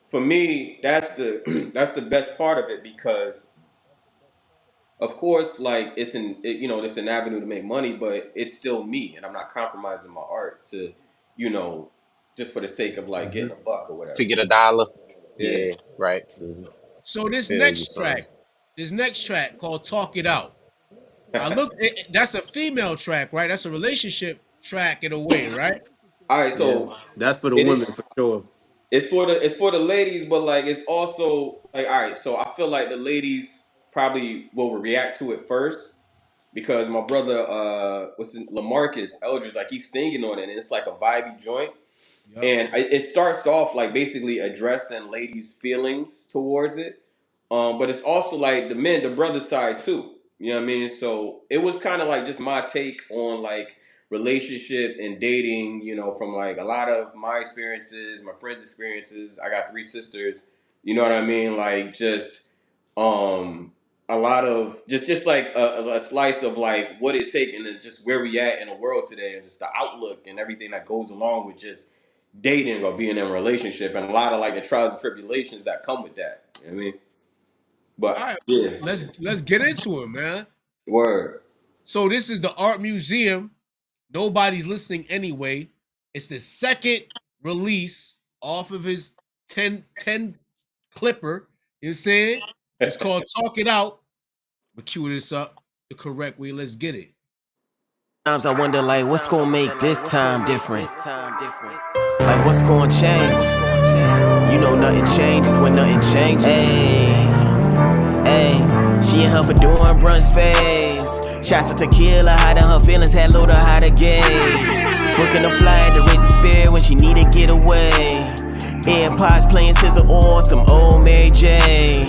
for me, that's the that's the best part of it because, of course, like it's an avenue to make money, but it's still me, and I'm not compromising my art to, you know, just for the sake of like Hmm. getting a buck or To whatever. get a dollar. Yeah. Yeah. Right. Hmm. So Feel you, son. this next track called "Talk It Out." That's a female track, right? That's a relationship track in a way, right? All right, Yeah, so that's for the it women for sure. it's for the ladies, but like it's also like all right. So I feel like the ladies probably will react to it first because my brother, Lamarcus Eldridge, like he's singing on it, and it's like a vibey joint, Yep. and it starts off like basically addressing ladies' feelings towards it, but it's also like the brother side too. You know what I mean? So it was kind of like just my take on like relationship and dating. From like a lot of my experiences, my friends' experiences. I got three sisters. You know what I mean? Like just um a lot of just like a slice of like what it take and then just where we at in the world today and just the outlook and everything that goes along with just dating or being in a relationship, and a lot of like the trials and tribulations that come with that. You know what I mean, All but right, yeah, let's get into it, man. word. So this is the Art Museum. Nobody's listening anyway. It's the second release off of his 10 clipper. You know what I'm saying? It's called Talk It Out. We cue this up the correct way. Let's get it. Sometimes I wonder, like, what's gonna make this time different? Like, what's gonna change? You know, nothing changes when nothing changes. Hey, hey, she in her for doing brunch phase. Shots of tequila, hiding her feelings, had low to hide her gaze. Booking a flight to raise the spirit when she need to get away. AirPods playing scissor or some old Mary J.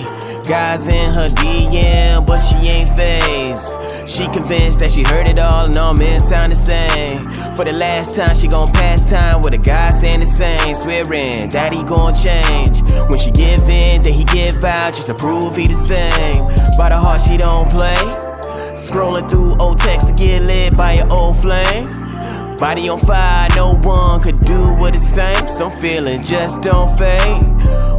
Guys in her DM, but she ain't phased. She convinced that she heard it all and all men sound the same. For the last time, she gon' pass time with a guy saying the same. Swearing that he gon' change. When she give in, then he give out just to prove he the same. By the heart, she don't play. Scrolling through old texts to get lit by your old flame. Body on fire, no one could do what the same. Some feelings just don't fade.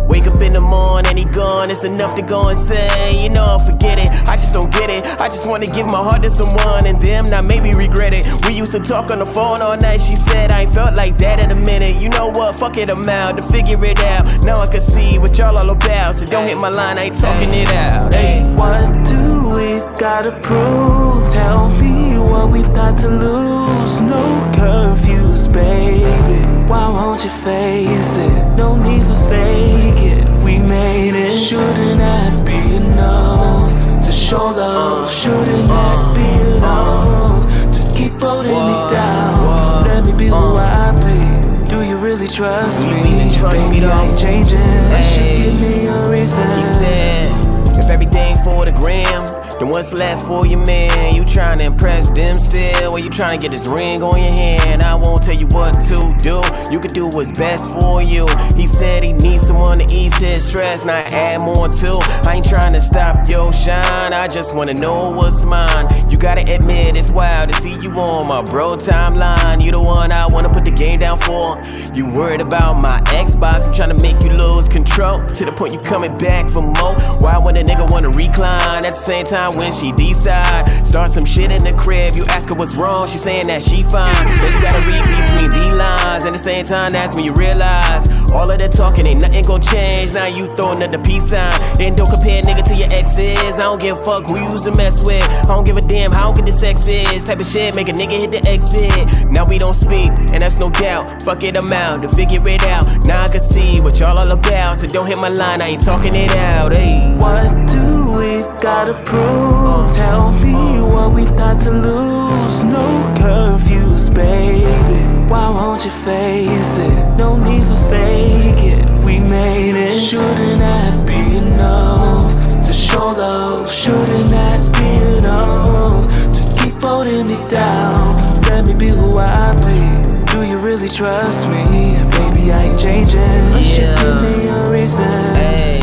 Wake up in the morning, he gone, it's enough to go insane. You know I'll forget it, I just don't get it. I just wanna give my heart to someone and them not maybe regret it. We used to talk on the phone all night, she said I ain't felt like that in a minute. You know what, fuck it, I'm out to figure it out. Now I can see what y'all all about, so don't hit my line, I ain't talking it out. Hey. What do we gotta prove? Tell me what we've got to lose. No curfews, baby. Why won't you face it? No need for fake it. We made it. Shouldn't that be enough to show love? Shouldn't that be enough to keep holding me down? Let me be who I be. Do you really trust me? Baby, I ain't changing. You should give me a reason. He said, if everything for the gram, then what's left for your man? You tryna impress them still? When you tryna get this ring on your hand? I won't tell you what to do. You can do what's best for you. He said he needs someone to ease his stress, not add more to. I ain't tryna stop your shine, I just wanna know what's mine. You gotta admit it's wild to see you on my bro timeline. You the one I wanna put the game down for. You worried about my Xbox, I'm tryna make you lose control to the point you coming back for more. Why when a nigga wanna recline at the same time when she decide start some shit in the crib? You ask her what's wrong, she saying that she fine. Then you gotta read between the lines. At the same time, that's when you realize all of that talking ain't nothing gon' change. Now you throwing up the peace sign. Then don't compare nigga to your exes. I don't give a fuck who you used to mess with. I don't give a damn how good the sex is. Type of shit make a nigga hit the exit. Now we don't speak, and that's no doubt. Fuck it, I'm out to figure it out. Now I can see what y'all all about. So don't hit my line, I ain't talking it out. Hey. What do we gotta prove? Tell me what we've got to lose. No curfews, baby. Why won't you face it? No need for fake it. We made it. Shouldn't that be enough to show love? Shouldn't that be enough to keep holding me down? Let me be who I be. Do you really trust me? Baby, I ain't changing. You should give me a reason. Hey,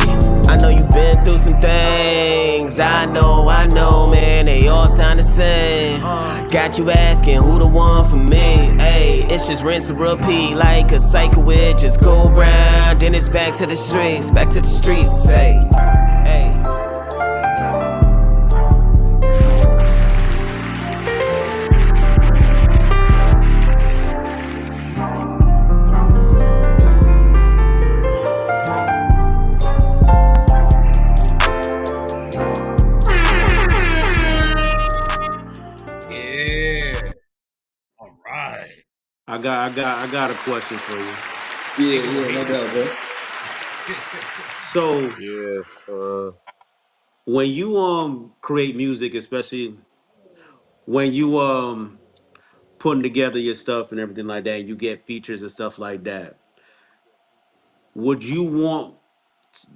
I know you've been through some things. I know, man, they all sound the same. Got you asking who the one for me. Hey, it's just rinse and repeat like a cycle. It just go round, then it's back to the streets, back to the streets. Hey, hey. I got a question for you. Yeah, no doubt, bro. So Yes. when you create music, especially when you putting together your stuff and everything like that, you get features and stuff like that. Would you want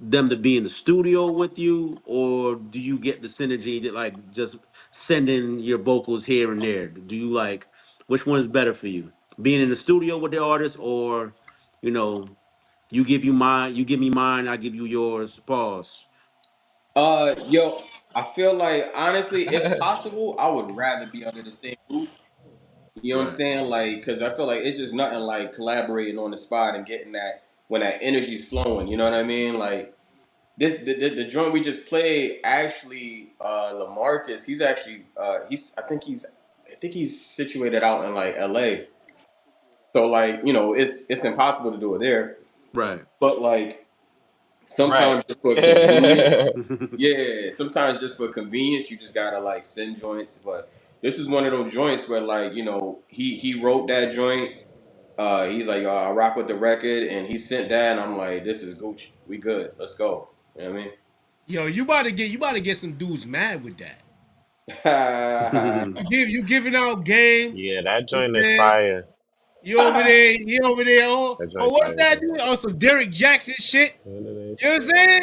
them to be in the studio with you, or do you get the synergy that like just sending your vocals here and there? Do you like which one is better for you? Being in the studio with the artist, or you know, you give me mine, I give you yours. Pause. Yo, I feel like honestly, if possible, I would rather be under the same roof. You know what I'm saying? Like, because I feel like it's just nothing like collaborating on the spot and getting that when that energy's flowing. You know what I mean? Like the joint we just played. Actually, Lamarcus, he's actually I think he's situated out in like L.A. So like it's impossible to do it there. Right. But like Right. sometimes just for convenience, yeah. Sometimes just for convenience, you just gotta like send joints. But this is one of those joints where like he wrote that joint. He's like, I rock with the record, and he sent that, and I'm like, this is Gucci. We good. Let's go. You know what Yo, you about to get some dudes mad with that. I mean? You giving out game. Yeah, that You joint is saying? fire. You over there, That oh, joint what's fire. that dude? Oh, some Derek Jackson shit. You know what I'm saying?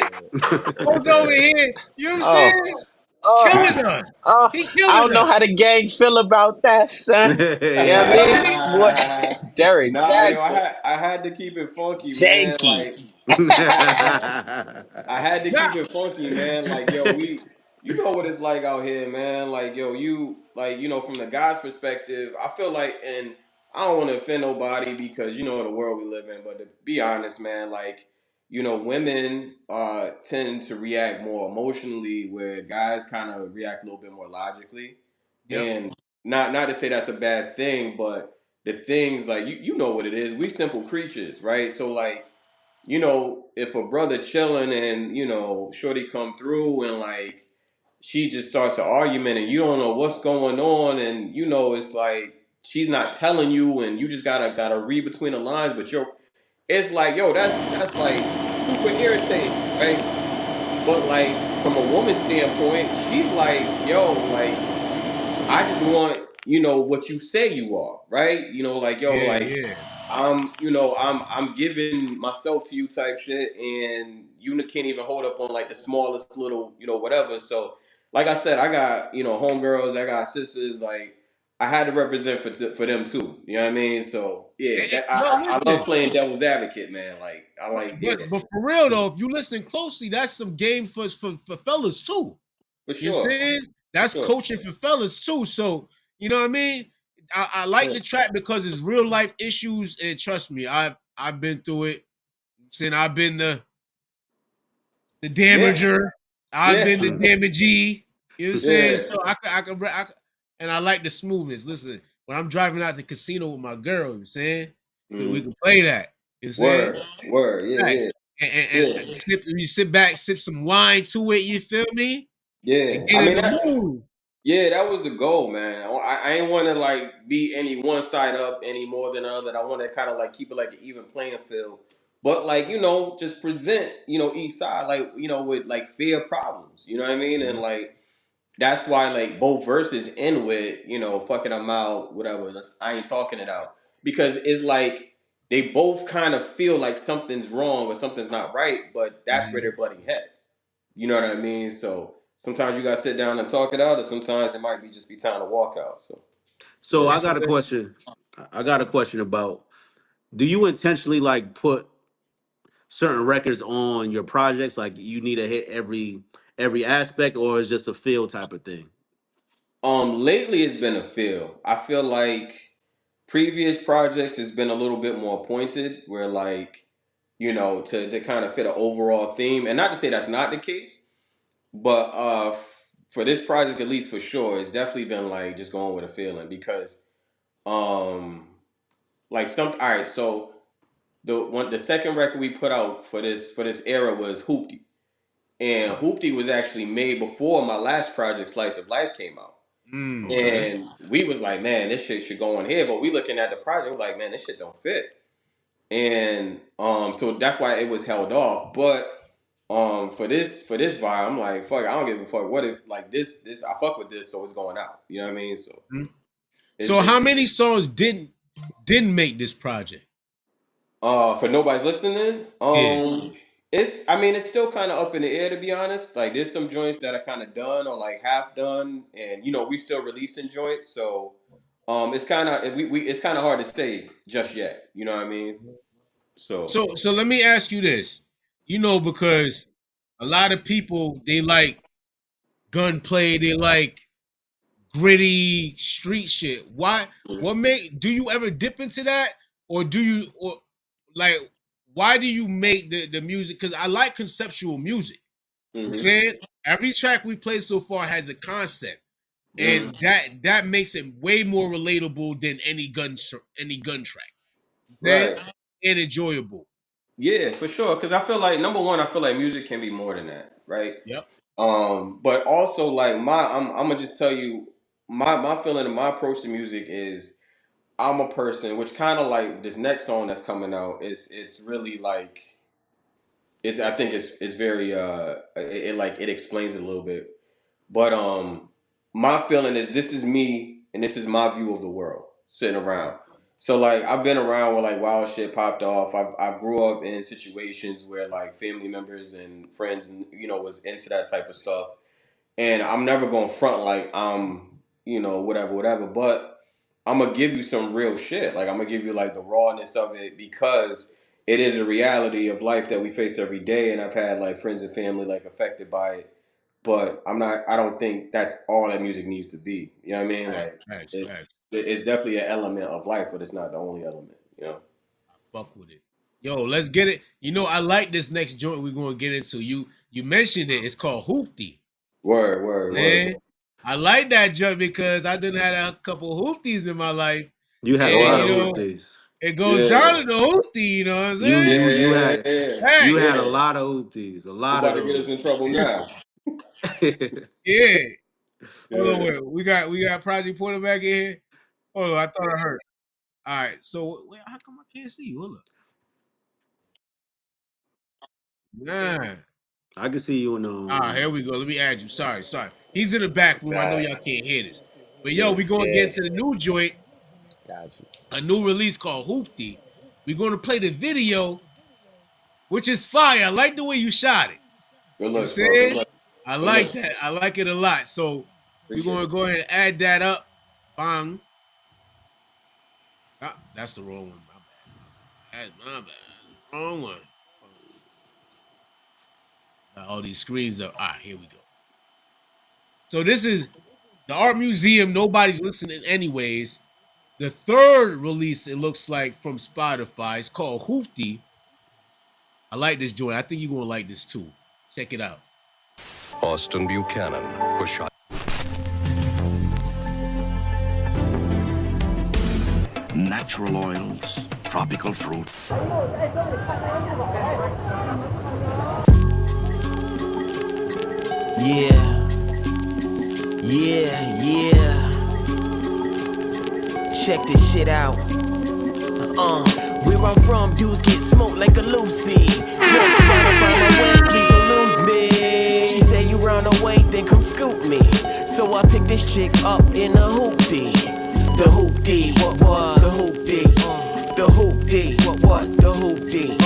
What's over here? You know what I'm saying? Killing us. He killing I don't know us. how the gang feel about that, son. Yeah, I mean, what? Derek Nah, Jackson. I had to keep it funky, man. Janky. I had to keep it funky, man. Like, yo, you know what it's like out here, man. Like, yo, from the guy's perspective, I feel like, and I don't want to offend nobody because you know the world we live in, but to be honest, man, like, women tend to react more emotionally, where guys kind of react a little bit more logically. Yep. And not to say that's a bad thing, but the things like you know what it is. We simple creatures, right? So like if a brother chilling and shorty come through and like she just starts an argument and you don't know what's going on and it's like she's not telling you and you just gotta read between the lines, but it's like that's like super irritating, right? But like from a woman's standpoint, she's like, yo, like I just want what you say you are, right? Like yo, like Yeah. I'm giving myself to you type shit, and you can't even hold up on like the smallest little, whatever. So, like I said, I got homegirls, I got sisters. Like I had to represent for them too. You know what I mean? So yeah, I love playing devil's advocate, man. Like I like But for real though, if you listen closely, that's some game for fellas too. for You know what I'm sure. saying? That's Sure. coaching for fellas too. So you know what I mean? I like the track because it's real life issues, and trust me, I've been through it. Since I've been the damager, I've been the damagee. You know what I'm saying? So I can, and I like the smoothness. Listen, when I'm driving out to the casino with my girl, you know what I'm saying? We can play that. You know what I'm saying? Word, yeah, Nice. yeah. And you sit back, sip some wine to it, you feel me? Yeah, And get in the mood. Yeah, that was the goal, man. I ain't want to like be any one side up any more than the other. I want to kind of like keep it like an even playing field, but like just present each side like with like fair problems. You know what I mean? And like that's why like both verses end with fucking I'm out, whatever. I ain't talking it out because it's like they both kind of feel like something's wrong or something's not right, but that's where they're butting heads. You know what I mean? So sometimes you gotta sit down and talk it out, or sometimes it might be time to walk out. So I got a question. I got a question about: do you intentionally like put certain records on your projects? Like you need to hit every aspect, or is just a feel type of thing? Lately it's been a feel. I feel like previous projects has been a little bit more pointed, where like to kind of fit an overall theme, and not to say that's not the case, but for this project at least for sure, it's definitely been like just going with a feeling because um like some all right, so the second record we put out for this era was Hoopty. And Hoopty was actually made before my last project, Slice of Life, came out. And we was like, man, this shit should go on here. But we looking at the project, we're like, man, this shit don't fit. And so that's why it was held off. But for this vibe, I'm like, fuck, I don't give a fuck. What if like this I fuck with this, so it's going out. You know what I mean? So how many songs didn't make this project? For nobody's listening, it's still kind of up in the air to be honest. Like there's some joints that are kind of done or like half done, and we still releasing joints, so it's kind of it's kind of hard to say just yet. You know what I mean? So let me ask you this, because a lot of people they like gunplay, they like gritty street shit. Why? What do you ever dip into that, or like why do you make the music? Because I like conceptual music. I'm saying every track we played so far has a concept, and that makes it way more relatable than any gun track, right? And enjoyable. Yeah, for sure. Because I feel like number one, I feel like music can be more than that, right? Yep. But also like I'm gonna just tell you my feeling and my approach to music is I'm a person which kind of like this next song that's coming out. It's really like I think it's very it explains it a little bit. But my feeling is this is me and this is my view of the world sitting around. So like I've been around where like wild shit popped off. I grew up in situations where like family members and friends and was into that type of stuff. And I'm never gonna front like I'm whatever. But I'm gonna give you some real shit. Like I'm gonna give you like the rawness of it because it is a reality of life that we face every day. And I've had like friends and family like affected by it. But I don't think that's all that music needs to be. You know what I mean? Like it's definitely an element of life, but it's not the only element, I fuck with it. Yo, let's get it. I like this next joint we're gonna get into. You mentioned it. It's called Hoopty. Word. I like that joint because I done had a couple hoopties in my life. You had a lot of hoopties. It goes down to the hoopty, you know what I'm saying? You had a lot of hoopties. A lot of those. About to get us in trouble now. Yeah. Hold on, wait. We got Project Porter back in here. Hold on, I thought I heard. All right, so how come I can't see you? Hold up. Nah. I can see you in the. All right, here we go. Let me add you. Sorry. He's in the back room. I know y'all can't hear this, but yo, we gonna get to the new joint. Gotcha. A new release called Hoopty. We're gonna play the video, which is fire. I like the way you shot it. Good luck, I like that. I like it a lot. So we're gonna go ahead and add that up. Bang. Ah, that's the wrong one. My bad. Wrong one. All these screens up. All right, here we go. So this is the Art Museum. Nobody's listening anyways. The third release, it looks like, from Spotify. It's called Hoopty. I like this joint. I think you're going to like this too. Check it out. Austin Buchanan was shot. Natural oils, tropical fruit. Yeah. Check this shit out. Where I'm from, dudes get smoked like a Lucy. Just trying to find my way, please don't lose me. She say you run away, then come scoop me. So I picked this chick up in a hoopty. The hoopty, what? The hoopty. The hoopty, what? The hoopty.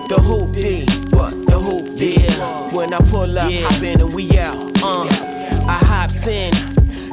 The hoopty, what? The hoopty. Yeah. When I pull up, hop in and we out. I hops in.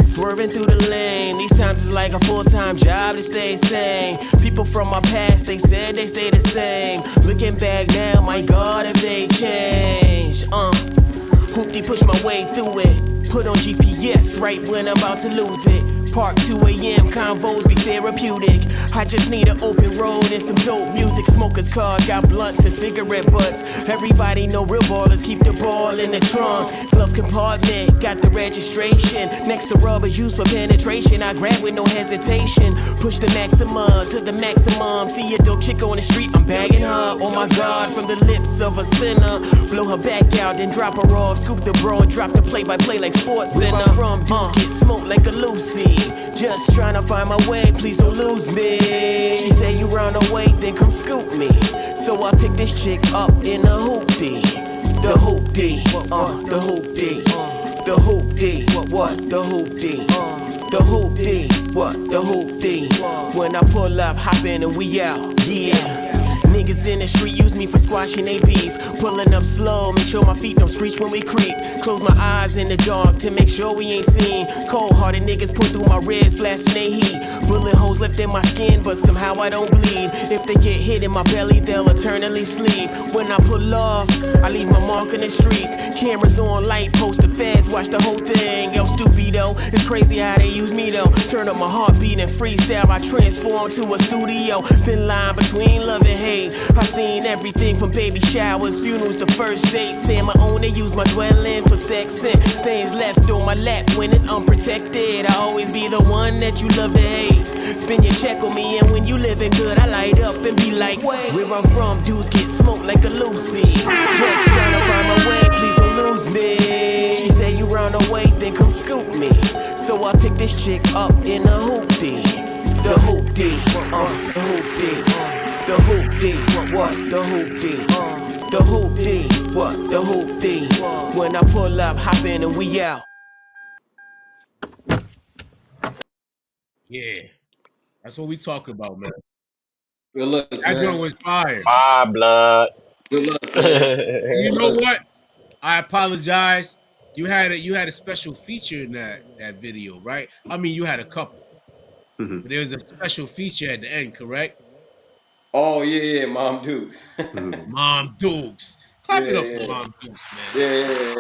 Swerving through the lane. These times it's like a full-time job to stay sane. People from my past, they said they stay the same. Looking back now, my God, if they change. Hoopty push my way through it. Put on GPS right when I'm about to lose it. Park 2 a.m. convos be therapeutic. I just need an open road and some dope music. Smokers' cars got blunts and cigarette butts. Everybody know real ballers keep the ball in the trunk. Glove compartment, got the registration. Next to rubbers used for penetration. I grab with no hesitation. Push the maximum to the maximum. See a dope chick on the street, I'm bagging her. Oh my God, from the lips of a sinner. Blow her back out, then drop her off. Scoop the bro and drop the play-by-play like Sports Center. Where I'm from, dudes get smoked like a Lucy. Just trying to find my way, please don't lose me. She say you run away, then come scoop me. So I picked this chick up in a hoopty. The hoopty, the hoopty. The hoopty, what? The hoopty. The hoopty, what? The hoopty. When I pull up, hop in and we out, yeah. Niggas in the street use me for squashing they beef. Pulling up slow, make sure my feet don't screech when we creep. Close my eyes in the dark to make sure we ain't seen. Cold-hearted niggas pull through my ribs, blasting they heat. Bullet holes left in my skin, but somehow I don't bleed. If they get hit in my belly, they'll eternally sleep. When I pull off, I leave my mark in the streets. Cameras on, light post, the feds watch the whole thing. Yo, stupido, it's crazy how they use me though. Turn up my heartbeat and freestyle, I transform to a studio. Thin line between love and hate. I seen everything from baby showers, funerals to first dates. Saying my own, they use my dwelling for sex and stains left on my lap when it's unprotected. I always be the one that you love to hate. Spend your check on me, and when you living good, I light up and be like, where I'm from, dudes get smoked like a Lucy. Just trying to find my way, please don't lose me. She say you run away, then come scoop me. So I pick this chick up in a hoopty. The hoopty, the hoopty, the hoopty, what the hoopty, the hoopty, what the hoopty. When I pull up, hop in and we out. Yeah, that's what we talk about, man. Good looks, That man. joint was fire. Fire, blood. Good looks, man. You know what? I apologize. You had a special feature in that video, right? I mean, you had a couple. But there was a special feature at the end, correct? Oh yeah, Mom Dukes. Mom Dukes. Clap it up for Mom Dukes, man. Yeah.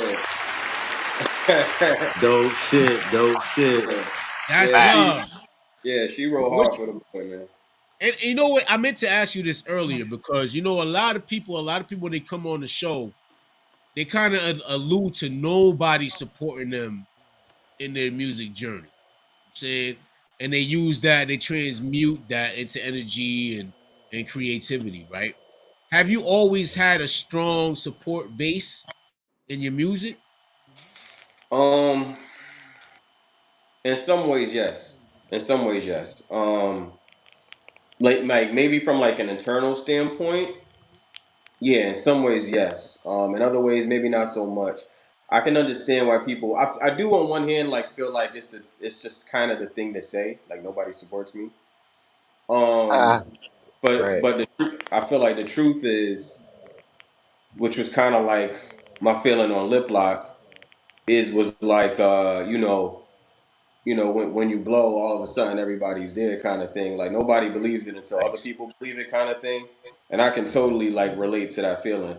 Dope shit. That's love. Yeah, she rolled hard for the boy, man. And you know what? I meant to ask you this earlier because you know a lot of people when they come on the show, they kind of allude to nobody supporting them in their music journey. Saying, and they use that, they transmute that into energy and creativity, right? Have you always had a strong support base in your music? In some ways, yes. Like maybe from like an internal standpoint, yeah. In some ways, yes. In other ways, maybe not so much. I can understand why people. I do on one hand like feel like it's just kind of the thing to say, like nobody supports me. Ah, But right. I feel like the truth is, which was kind of like my feeling on Lip Lock, was like when you blow, all of a sudden everybody's there, kind of thing. Like nobody believes it until other Nice. people believe it, kind of thing. And I can totally like relate to that feeling,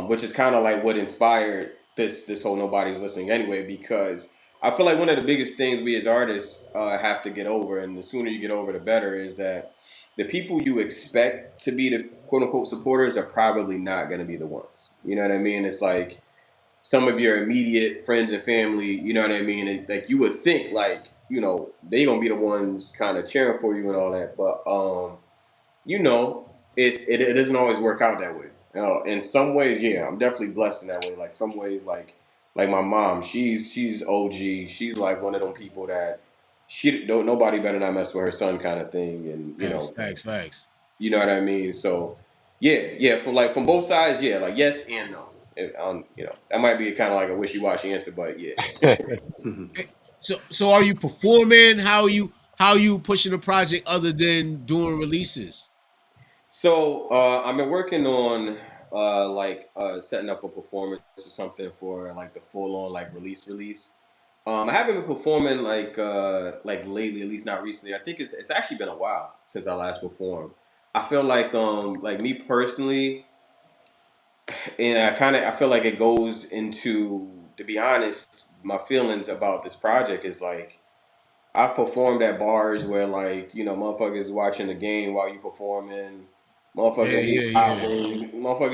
which is kind of like what inspired this whole nobody's listening anyway. Because I feel like one of the biggest things we as artists have to get over, and the sooner you get over, the better, is that the people you expect to be the quote unquote supporters are probably not going to be the ones. You know what I mean? It's like some of your immediate friends and family, you know what I mean? And, like you would think like, they gonna be the ones kind of cheering for you and all that, but you know, it doesn't always work out that way. In some ways, yeah, I'm definitely blessed in that way. Like some ways, like my mom, she's OG. She's like one of them people that she don't nobody better not mess with her son kind of thing, and Facts. you know what I mean. So yeah, from both sides, yeah, like yes and no. That might be kind of like a wishy-washy answer, but yeah. So are you performing? How are you pushing the project other than doing releases? So I've been working on setting up a performance or something for like the full on like release. I haven't been performing like lately, at least not recently. I think it's actually been a while since I last performed. I feel like me personally, and I feel like it goes into, to be honest, my feelings about this project is like I've performed at bars where like motherfuckers watching the game while you performing, motherfuckers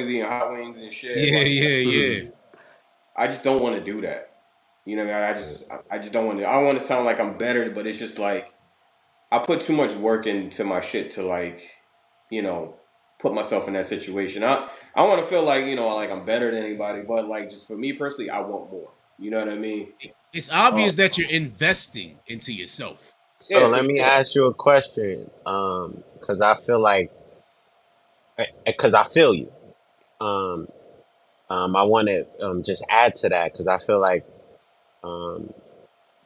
eating hot wings and shit. Yeah. I just don't want to do that. You know what I mean? I just don't want to. I don't want to sound like I'm better, but it's just like I put too much work into my shit to like, you know, put myself in that situation. I want to feel like like I'm better than anybody, but like just for me personally, I want more. You know what I mean? It's obvious that you're investing into yourself. So let me ask you a question, because I feel like, because I feel you. I want to just add to that because I feel like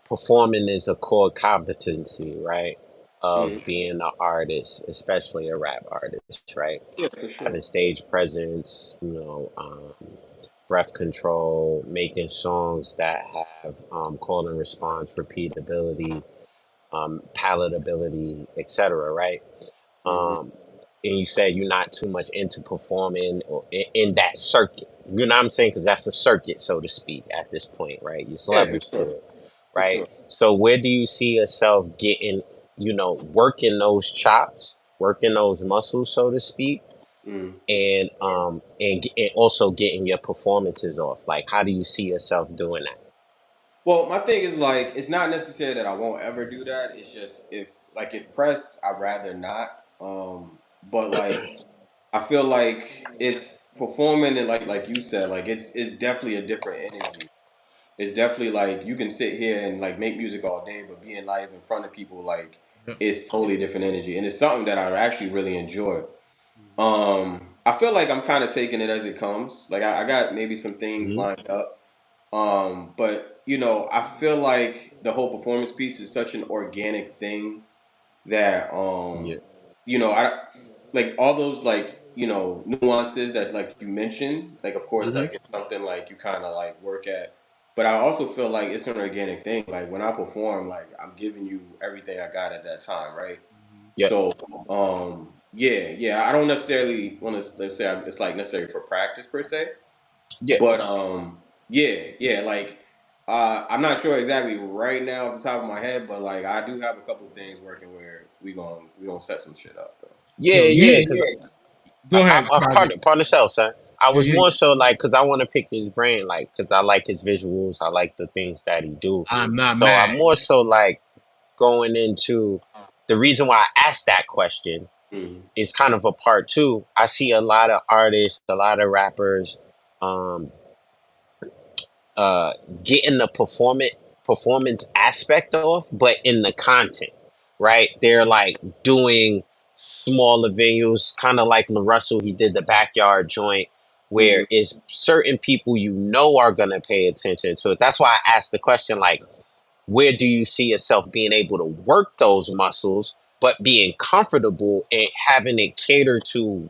performing is a core competency, right? of being an artist, especially a rap artist, right? Yeah, for sure. Having stage presence, breath control, making songs that have call and response, repeatability, palatability, etc. Right? Hmm. And you said you're not too much into performing or in that circuit. You know what I'm saying? Because that's a circuit, so to speak, at this point, right? There's Yeah, for levels to sure. it, For right? sure. So where do you see yourself getting, working those chops, working those muscles, so to speak, Mm. and also getting your performances off? Like, how do you see yourself doing that? Well, my thing is like it's not necessary that I won't ever do that. It's just if pressed, I'd rather not. But like I feel like it's performing and like you said, like it's definitely a different energy. It's definitely like you can sit here and like make music all day, but being live in front of people like Yep. it's totally different energy, and it's something that I actually really enjoy. I feel like I'm kind of taking it as it comes. Like I got maybe some things Hmm. lined up. But I feel like the whole performance piece is such an organic thing that Yeah. I like all those like nuances that like you mentioned. Like of course, Hmm. like it's something like you kind of like work at. But I also feel like it's an organic thing. Like when I perform, like I'm giving you everything I got at that time, right? Yep. So, yeah. I don't necessarily want to let's say it's like necessary for practice per se, Yeah. but yeah. Like, I'm not sure exactly right now off the top of my head, but like I do have a couple things working where we gonna set some shit up. Though. Yeah. Yo, Yeah. you Because go ahead, I'm Project. part of self, son. I Yeah, was yeah. more so like because I want to pick his brain, like because I like his visuals, I like the things that he do. I'm not So I'm mad. more so like going into the reason why I asked that question Mm-hmm. is kind of a part two. I see a lot of artists, a lot of rappers, um, uh, getting the performance aspect off, but in the content, right? They're like doing smaller venues, kind of like LaRussell. He did the backyard joint, Mm-hmm. where is certain people are gonna pay attention to it. That's why I asked the question, like, where do you see yourself being able to work those muscles, but being comfortable and having it cater to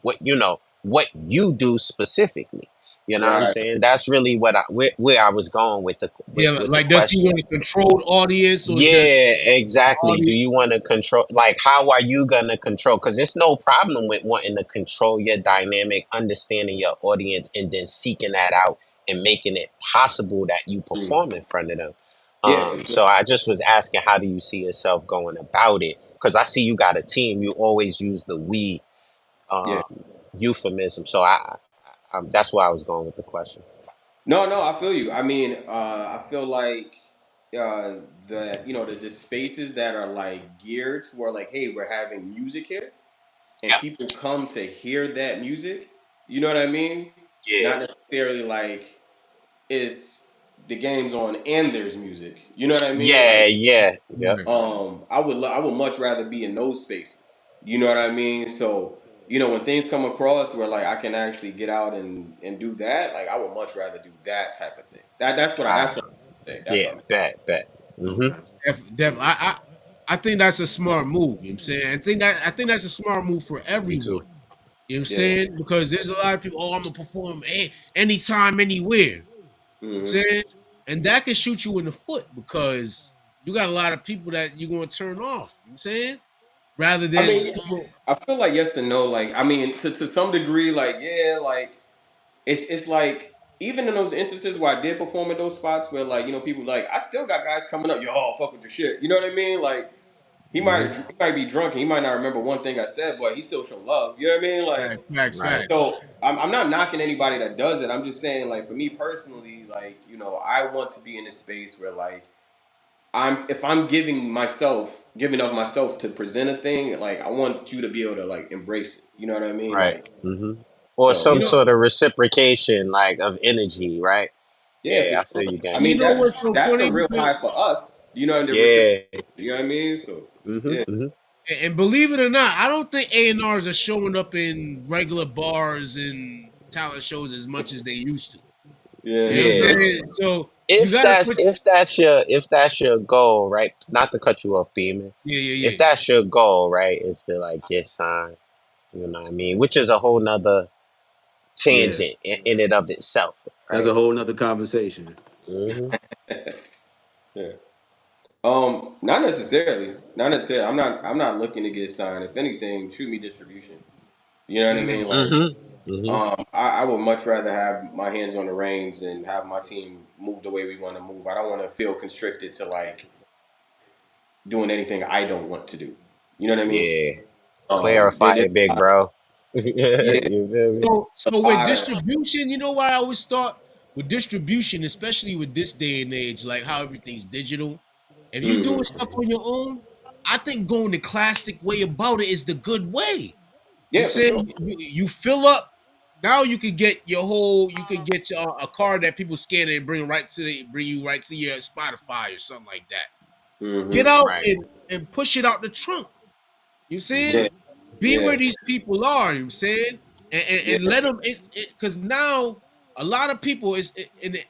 what you do specifically? You know what I'm Right. saying? That's really where I was going with Yeah, with the like does he question. want a controlled audience or just Yeah, exactly. Do audience? you want to control? Like, how are you gonna control? Because it's no problem with wanting to control your dynamic, understanding your audience, and then seeking that out and making it possible that you Mm. perform in front of them. Yeah, for So sure. I just was asking, how do you see yourself going about it? Because I see you got a team. You always use the we Yeah. euphemism. So that's why I was going with the question. No, I feel you. I mean, I feel like uh, the spaces that are like geared to where like, hey, we're having music here, and Yeah, people come to hear that music. You know what I mean? yeah, Not necessarily like it's the game's on and there's music. You know what I mean? yeah, Like, yeah, yeah. Right. I would much rather be in those spaces. You know what I mean? So when things come across where like I can actually get out and do that, like I would much rather do that type of thing. That's what I say. That's Yeah, what I'm bet. Hmm. Okay. I think that's a smart move. You know what I'm saying? I think that's a smart move for Me too. everyone. You know what I'm saying. saying? Because there's a lot of people, oh, I'm gonna perform anytime, anywhere. You know what I'm Yeah. saying? And that can shoot you in the foot because you got a lot of people that you're gonna turn off. You know what I'm saying? Rather I than mean, I feel like yes and no. Like, I mean, to some degree, like, yeah, like it's like even in those instances where I did perform in those spots where like people like I still got guys coming up, yo, fuck with your shit. You know what I mean? Like Hmm. he might be drunk and he might not remember one thing I said, but he still show love. You know what I mean? Like Right. facts. so I'm not knocking anybody that does it. I'm just saying like for me personally, like I want to be in a space where like if I'm giving of myself to present a thing, like I want you to be able to like embrace it. You know what I mean? Right. Like Hmm. Or so You some know, sort of reciprocation, like of energy, right? yeah, for Yeah, I sure. feel you, I gang. you mean, know what's so that's the funny? real Because high for us. The Yeah. reciprocation. You know what I mean? So Hmm. yeah. Hmm. and believe it or not, I don't think A&Rs are showing up in regular bars and talent shows as much as they used to. Yeah, You know what yeah, I'm Yeah. saying? So you If gotta that's put. if that's your goal, right? Not to cut you off, Beeman. Yeah, yeah, If yeah, that's your goal, right, is to like get signed, you know what I mean? Which is a whole nother Yeah, tangent in and of itself, that's a right? whole nother conversation. Hmm. yeah. Not necessarily. Not necessarily. I'm not looking to get signed. If anything, shoot me distribution. You know what I mean? Like, Hmm. Hmm. I would much rather have my hands on the reins and have my team move the way we want to move. I don't want to feel constricted to like doing anything I don't want to do. You know what I mean? Yeah. There, Clarify there's it, big bro. yeah, You feel me? So a with lot of distribution, you know what I always thought with distribution, especially with this day and age, like how everything's digital. If you doing mhm. stuff on your own, I think going the classic way about it is the good way. You Yeah, for say sure. you fill up. Now you could get you could get a car that people scan and bring you right to your Spotify or something like that. Get Hmm. out Right. and push it out the trunk. You saying? Yeah, Be yeah, where these people are. You saying? yeah. And let them because now a lot of people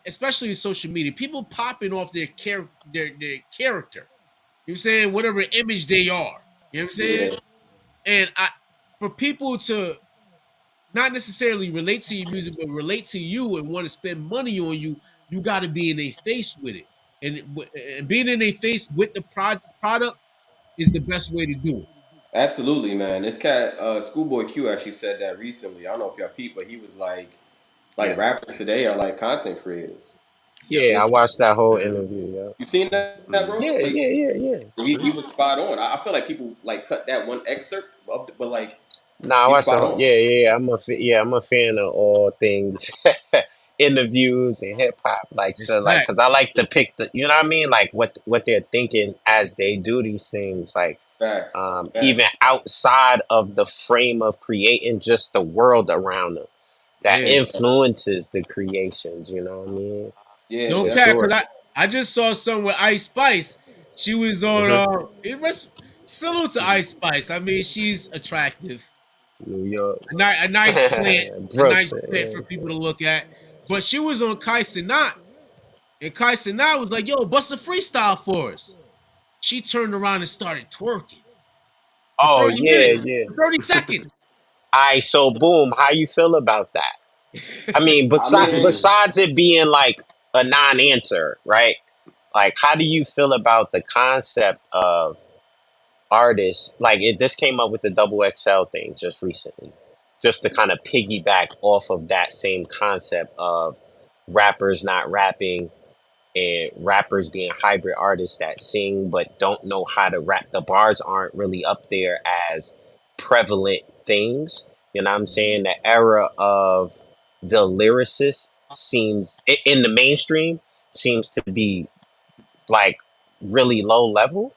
especially in social media, people popping off their character. You know what I'm saying? Whatever image they are. You know what I'm saying? Yeah, And for people to not necessarily relate to your music, but relate to you and want to spend money on you, you got to be in a face with it. And being in a face with the product is the best way to do it. absolutely, man. This cat, Schoolboy Q, actually said that recently. I don't know if y'all peep, but he was like Yeah. rappers today are like content creators. Yep. Yeah, I It's, watched that whole Yeah. interview, yeah. you seen that, Mm. bro? Yeah, Like yeah, yeah, yeah. he was spot on. I feel like people like cut that one excerpt, but like Nah, I he's watched the spot whole. on. Yeah, yeah, yeah. I'm a fan of all things interviews and hip hop. Like so, like, Respect. cause I like to pick the, you know what I mean, like what they're thinking as they do these things. Like, Facts, even facts. outside of the frame of creating just the world around them that Yeah. influences the creations. You know what I mean? Yeah, No For cap, definitely. because sure. I just saw some with Ice Spice. She was on Hmm. salute to Ice Spice. I mean, she's attractive. New York, A nice plant, for Brooklyn. people to look at. But she was on Kai Cenat, and Kai Cenat was like, "Yo, bust a freestyle for us." She turned around and started twerking for Oh 30 yeah, minutes, yeah. for 30 seconds. All right, so boom, how you feel about that? I mean, I mean, besides it being like a non-answer, right? Like, how do you feel about the concept of artists? Like, this came up with the double XL thing just recently, just to kind of piggyback off of that same concept of rappers not rapping and rappers being hybrid artists that sing but don't know how to rap. The bars aren't really up there as prevalent things. You know what I'm saying? The era of the lyricist seems in the mainstream seems to be like really low level.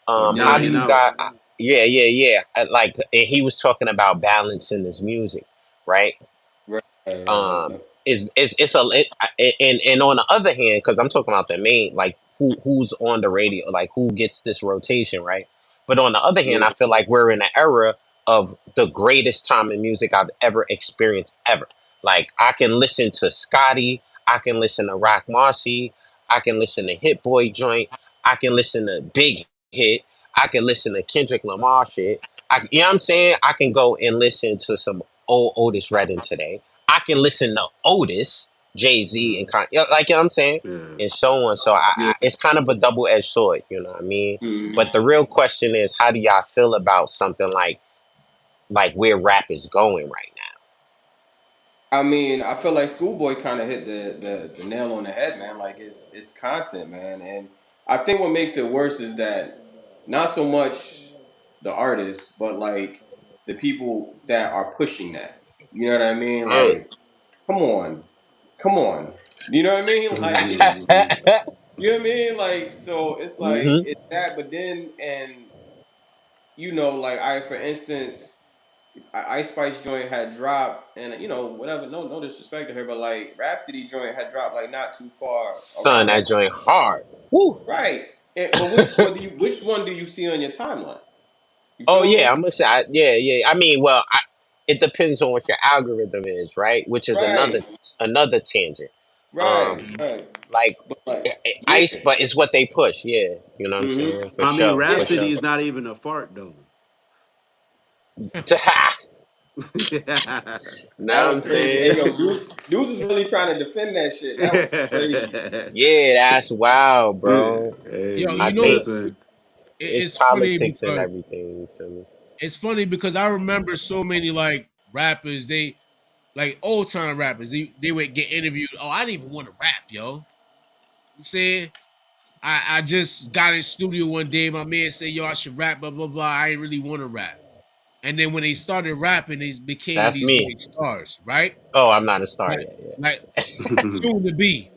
or How Now, do you definitely. you know, got? Yeah, yeah, yeah. Like, and he was talking about balance in his music, right? Right, um it's and on the other hand, because I'm talking about the main, like who's on the radio, like who gets this rotation, right? But on the other hand, yeah, I feel like we're in an era of the greatest time in music I've ever experienced ever. Like, I can listen to Scotty, I can listen to Rock Marcy, I can listen to Hit Boy Joint, I can listen to Big Hit, I can listen to Kendrick Lamar shit. You know what I'm saying? I can go and listen to some old Otis Redding today. I can listen to Otis, Jay Z, and like, you know what I'm saying, yeah. and so on. So yeah. it's kind of a double edged sword, you know what I mean? Mhm. But the real question is, how do y'all feel about something like where rap is going right I mean, I feel like Schoolboy kind of hit the nail on the head, man. Like it's content, man, and I think what makes it worse is that not so much the artists, but like the people that are pushing that. You know what I mean? now? Like, come on, come on. You know what I mean? Like, Mhm. you know what I mean? Like, so it's like Hmm. it's that, but then and like I for instance. Ice Spice joint had dropped, and whatever. No disrespect to her, but like Rhapsody joint had dropped like not too far Son, around that that time, joint hard. Woo. right? But which one do you see on your timeline? You Oh feel me? yeah, I'm gonna say, yeah, yeah. I mean, well, it depends on what your algorithm is, right? Which is Right. another tangent. Right, right. Like But like, Ice, yeah. but it's what they push. Yeah, you know what I'm Mm-hmm. saying? For I mean, sure, Yeah. for Rhapsody sure. is not even a fart though. That Know what was I'm crazy. Hey, saying? yo, dudes was really trying to defend that shit. That was crazy. Yeah, that's wild, bro. Yo, Hey, I you know, think listen. it's it's funny politics and because everything. You feel me? I remember so many like rappers, they like old time rappers, they would get interviewed. Oh, I didn't even want to rap, yo. I'm saying I just got in studio one day. My man said, "Yo, I should rap." Blah blah blah. I ain't really want to rap. And then when they started rapping, they became That's these me. great stars, right? Oh, I'm not a star Like, yet. Yeah, like soon to be.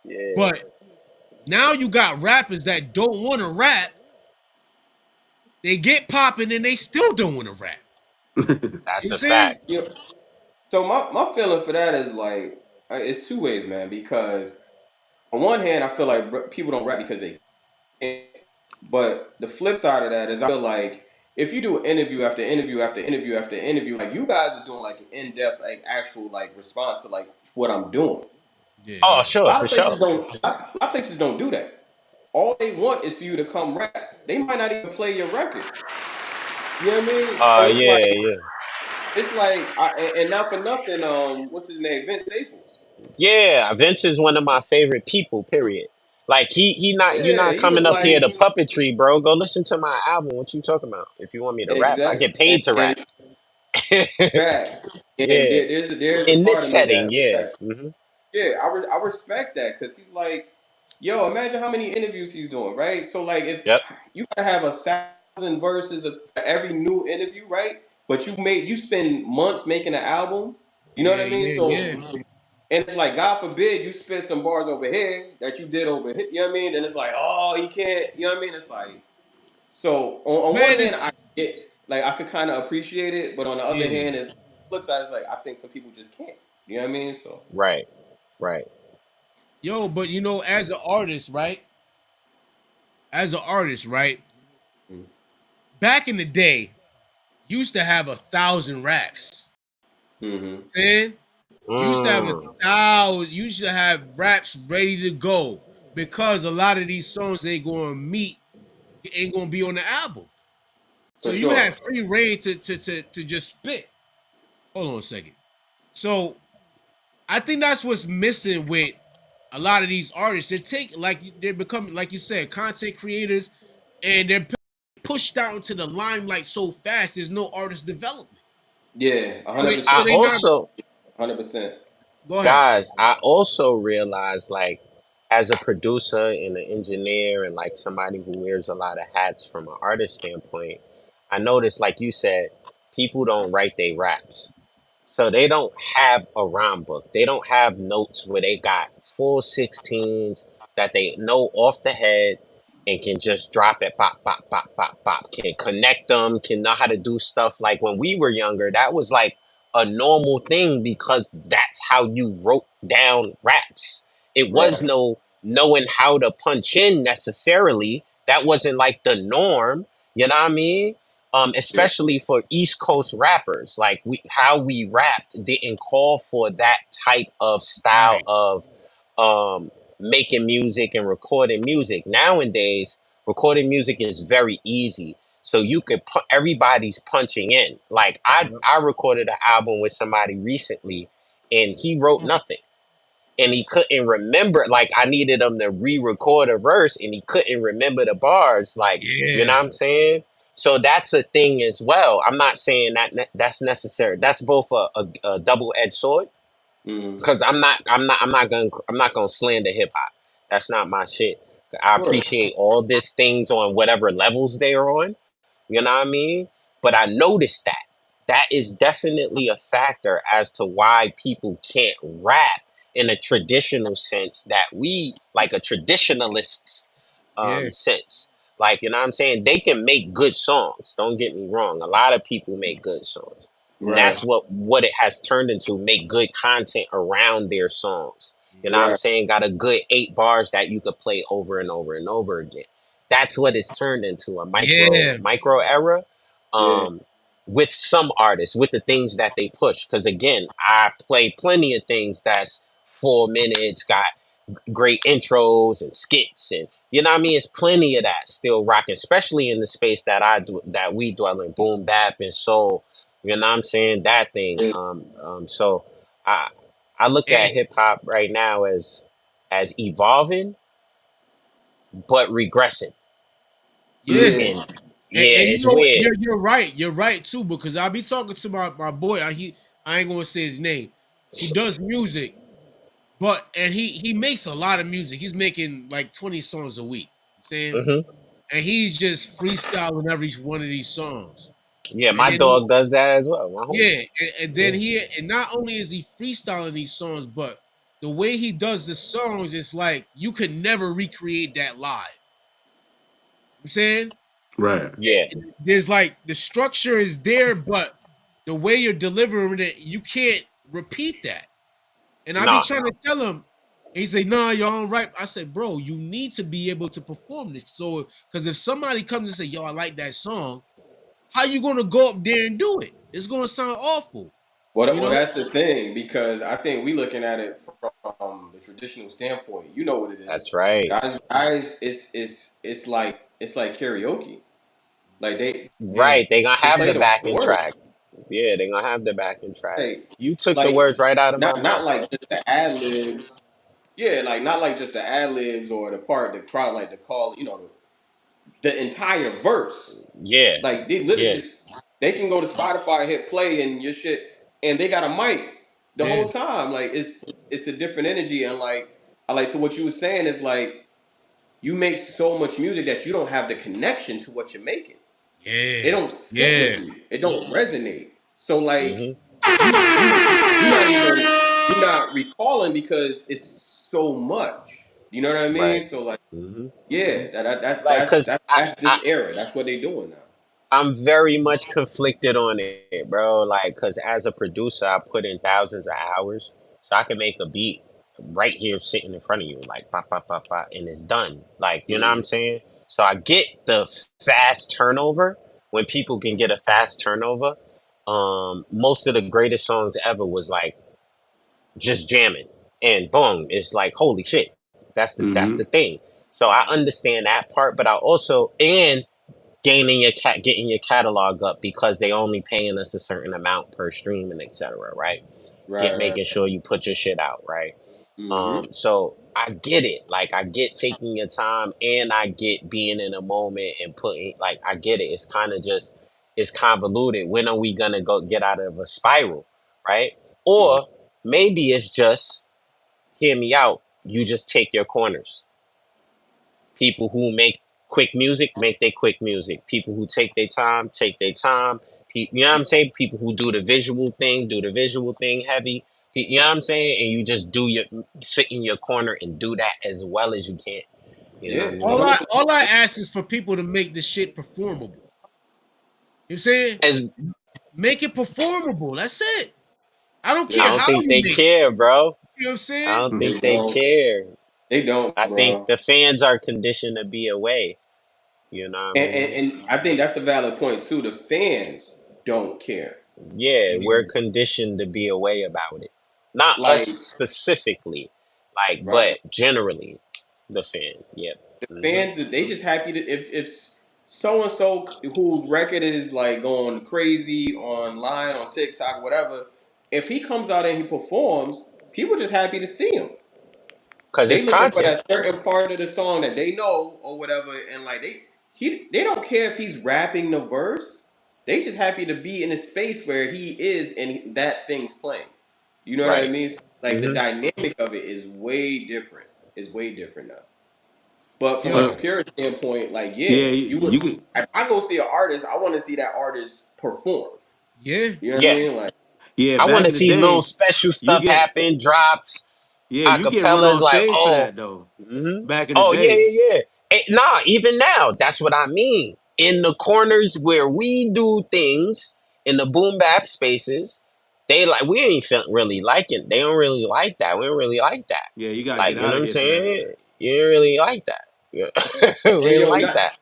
yeah, But now you got rappers that don't want to rap. They get popping and they still don't want to rap. that's You a see? fact. You know, so my feeling for that is like it's two ways, man. Because on one hand, I feel like people don't rap because they can't. But the flip side of that is I feel like if you do interview after interview after interview after interview, like you guys are doing like an in-depth, like actual like response to like what I'm doing. Yeah, Oh, yeah. A sure, lot for of places sure. don't. A lot of places don't do that. All they want is for you to come rap. They might not even play your record. You know what I mean? So Yeah, yeah, it's like, and not for nothing. What's his name? Vince Staples. yeah. Vince is one of my favorite people. Period. Like he not you Yeah, not he was coming up here like to puppetry, bro. Go listen to my album. What you talking about? If you want me to rap, I exactly, get paid to rap. and facts. And Yeah, there's a in part this of me setting, that yeah. respect. Yeah, I respect that because he's like, yo, imagine how many interviews he's doing, right? So like, if Yep. you gotta have 1,000 verses for every new interview, right? But you spend months making an album. You know what Yeah, I mean? yeah, So yeah. and it's like, God forbid you spit some bars over here that you did over here. You know what I mean? Then it's like, oh, he can't. You know what I mean? It's like, so on one Man, hand, I get like I could kind of appreciate it, but on the other yeah. hand, it looks like it's like I think some people just can't. You know what I mean? So Right. Right. Yo, but you know, as an artist, right? As an artist, right? Back in the day, used to have 1,000 raps. mm-hmm. Man, used to have Mm, 1,000. Used to have raps ready to go because a lot of these songs ain't gonna ain't gonna be on the album. So For you sure. had free reign to just spit. Hold on a second. So I think that's what's missing with a lot of these artists. They're becoming, like you said, content creators, and they're pushed out into the limelight so fast. There's no artist development. Yeah, So they, 100%. so I they not. also 100%. Go ahead. guys, I also realize like as a producer and an engineer and like somebody who wears a lot of hats from an artist standpoint, I noticed like you said, people don't write their raps. So they don't have a rhyme book. They don't have notes where they got full 16s that they know off the head and can just drop it, pop, pop, pop, pop, pop. Can connect them, can know how to do stuff. Like when we were younger, that was like a normal thing because that's how you wrote down raps. It was Right. no knowing how to punch in necessarily. That wasn't like the norm. You know what I mean? Yeah. Especially for East Coast rappers. Like how we rapped didn't call for that type of style Right. of making music and recording music. Nowadays, recording music is very easy. So you could put everybody's punching in. Like I recorded an album with somebody recently, and he wrote nothing and he couldn't remember. Like I needed him to re-record a verse, and he couldn't remember the bars. Like you know Yeah. what I'm saying? So that's a thing as well. I'm not saying that that's necessary. That's both a double-edged sword Mm-hmm. because I'm not gonna slander hip hop. That's not my shit. I Sure. appreciate all these things on whatever levels they're on. You know what I mean? But I noticed that that is definitely a factor as to why people can't rap in a traditional sense that we like a traditionalist's Yeah. sense. Like, you know what I'm saying? They can make good songs. Don't get me wrong. A lot of people make good songs. And that's Right. what it has turned into, make good content around their songs. You know what I'm Right. saying? Got a good 8 bars that you could play over and over and over again. That's what it's turned into, a Yeah. micro era. Yeah. Um, with some artists, with the things that they push. Because again, I play plenty of things that's 4 minutes, got great intros and skits, and you know what I mean. It's plenty of that still rocking, especially in the space that we dwell in, boom bap and soul. You know what I'm saying? That thing. So I I look And, at hip hop right now as evolving but regressing, yeah. Yeah. and yeah, And you it's know what? weird. You're right. You're right too, because I'll be talking to my boy. I ain't gonna say his name. He does music, and he makes a lot of music. He's making like 20 songs a week. I'm saying, Hmm. and he's just freestyling every one of these songs. Yeah, And my then dog does that as well. My homie. and then Yeah. and not only is he freestyling these songs, but the way he does the songs, it's like you could never recreate that live. I'm saying Right. Yeah. there's like the structure is there, but the way you're delivering it, you can't repeat that. And I be Nah. trying to tell him, and he say, "Nah, you're all right." I said, "Bro, you need to be able to perform this." So, because if somebody comes and say, "Yo, I like that song," how you gonna go up there and do it? It's gonna sound awful, you Well, know? that's the thing because I think we looking at it from the traditional standpoint. You know what it is, That's right. guys. It's like karaoke. Like Yeah, Right. They gonna they have play the the backing track. words. Yeah, they gonna have the backing track. Like You took the like words right out of my not mouth, like bro. just the ad libs. Yeah, like not like just the ad libs or the part the crowd like to call. The entire verse. Yeah. Like they literally Yeah. just they can go to Spotify, hit play, and your shit, and they got a mic the yeah, whole time. Like it's a different energy, and like I like to what you were saying is like you make so much music that you don't have the connection to what you're making. It yeah, don't sit yeah, with you. It don't resonate. So like Hmm. you not even you're not recalling because it's so much. You know what I mean? Right. So like Hmm. yeah, Like, cause that's this era. That's what they doing now. I'm very much conflicted on it, bro. Like, cause as a producer, I put in thousands of hours, so I can make a beat right here, sitting in front of you, like pop, pop, pop, pop, and it's done. Like, you know what I'm saying? So I get the fast turnover when people can get a fast turnover. Most of the greatest songs ever was like just jamming, and boom, it's like holy shit. That's the thing. So I understand that part, but I also and gaining getting your catalog up because they only paying us a certain amount per stream and etc. Right? Right, right. Making sure you put your shit out right. Mm-hmm. So I get it. Like I get taking your time, and I get being in a moment and putting like I get it. It's kind of just it's convoluted. When are we gonna go get out of a spiral, right? Mm-hmm. Or maybe it's just hear me out. You just take your corners. People who make quick music make their quick music. People who take their time. You know what I'm saying? People who do the visual thing heavy. You know what I'm saying? And you just sit in your corner and do that as well as you can. You know what I Yeah, mean? all I ask is for people to make this shit performable. You know what I'm saying? As Make it performable. That's it. I don't I care don't how think you they make it. care, bro. You know what I'm I saying? don't they think they don't. care. They don't, I think bro. the fans are conditioned to be away. You know what I mean? And I think that's a valid point too. The fans don't care. Yeah, we're conditioned to be away about it. Not us Like, specifically, like, right? but generally, the fan. Yep. The Hmm. fans, they just happy to if so and so whose record is like going crazy online on TikTok, whatever. If he comes out and he performs, people just happy to see him. Cause They it's looking for content. that certain part of the song that they know or whatever, and like they don't care if he's rapping the verse. They just happy to be in a space where he is and that thing's playing. You know what I Right. mean? So, like the Hmm. dynamic of it is way different. It's way different now. But from like a Yo, pure standpoint, like Yeah, yeah, you would. you could. If I go see an artist, I want to see that artist perform. yeah. You know what I Yeah. mean? Like Yeah, I want back to in the see little day, special you stuff get. happen, drops, Yeah, you get run acapellas, on like, stage for oh, that though. hmm Back in the oh, yeah, day. yeah, yeah. Nah, even now, that's what I mean. In the corners where we do things in the boom bap spaces, they like we ain't really liking. They don't really like that. We don't really like that. Yeah, you gotta get Like, you out know of what I'm here for that. saying? You don't really like that. we And didn't like that.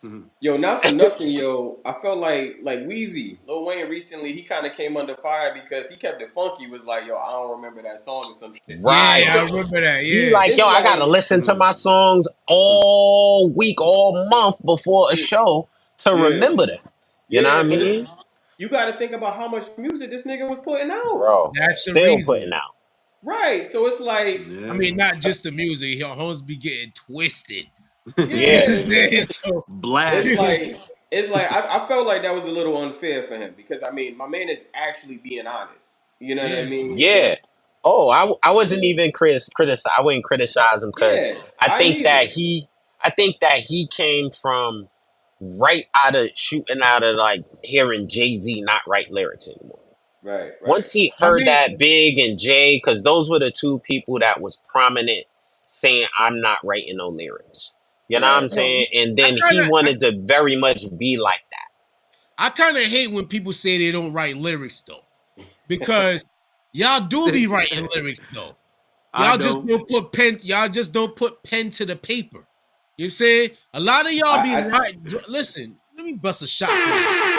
not for nothing, yo. I felt like Wheezy, Lil Wayne recently, he kind of came under fire because he kept it funky. Was like, yo, I don't remember that song or some shit. Right. Yeah, I remember that. He Yeah. like, yo, It's I gotta like, listen to my songs all week, all month before a show to yeah, remember them. You know what yeah, I but mean? you got to think about how much music this nigga was putting out, Bro, That's the still putting reason. out. right? So it's like, I Yeah. mean, not just the music. Your homes be getting twisted. Yeah. yeah. So, It's Blasted. like I felt like that was a little unfair for him because I mean my man is actually being honest. You know what I yeah. mean? Yeah. Oh, I wasn't even criticize. I wouldn't criticize him because Yeah, I I think either. that he came from right out of shooting out of like hearing Jay-Z not write lyrics anymore. Right, right. Once he I heard mean, that Big and Jay, because those were the two people that was prominent saying I'm not writing no lyrics. You know what Right. I'm yo, saying? And I then he kind of, wanted to very much be like that. I kind of hate when people say they don't write lyrics though, because y'all do be writing lyrics though. I Y'all just don't. don't put pen. Y'all just don't put pen to the paper. You know what I'm saying? A lot of y'all be I right. Listen, let me bust a shot for this.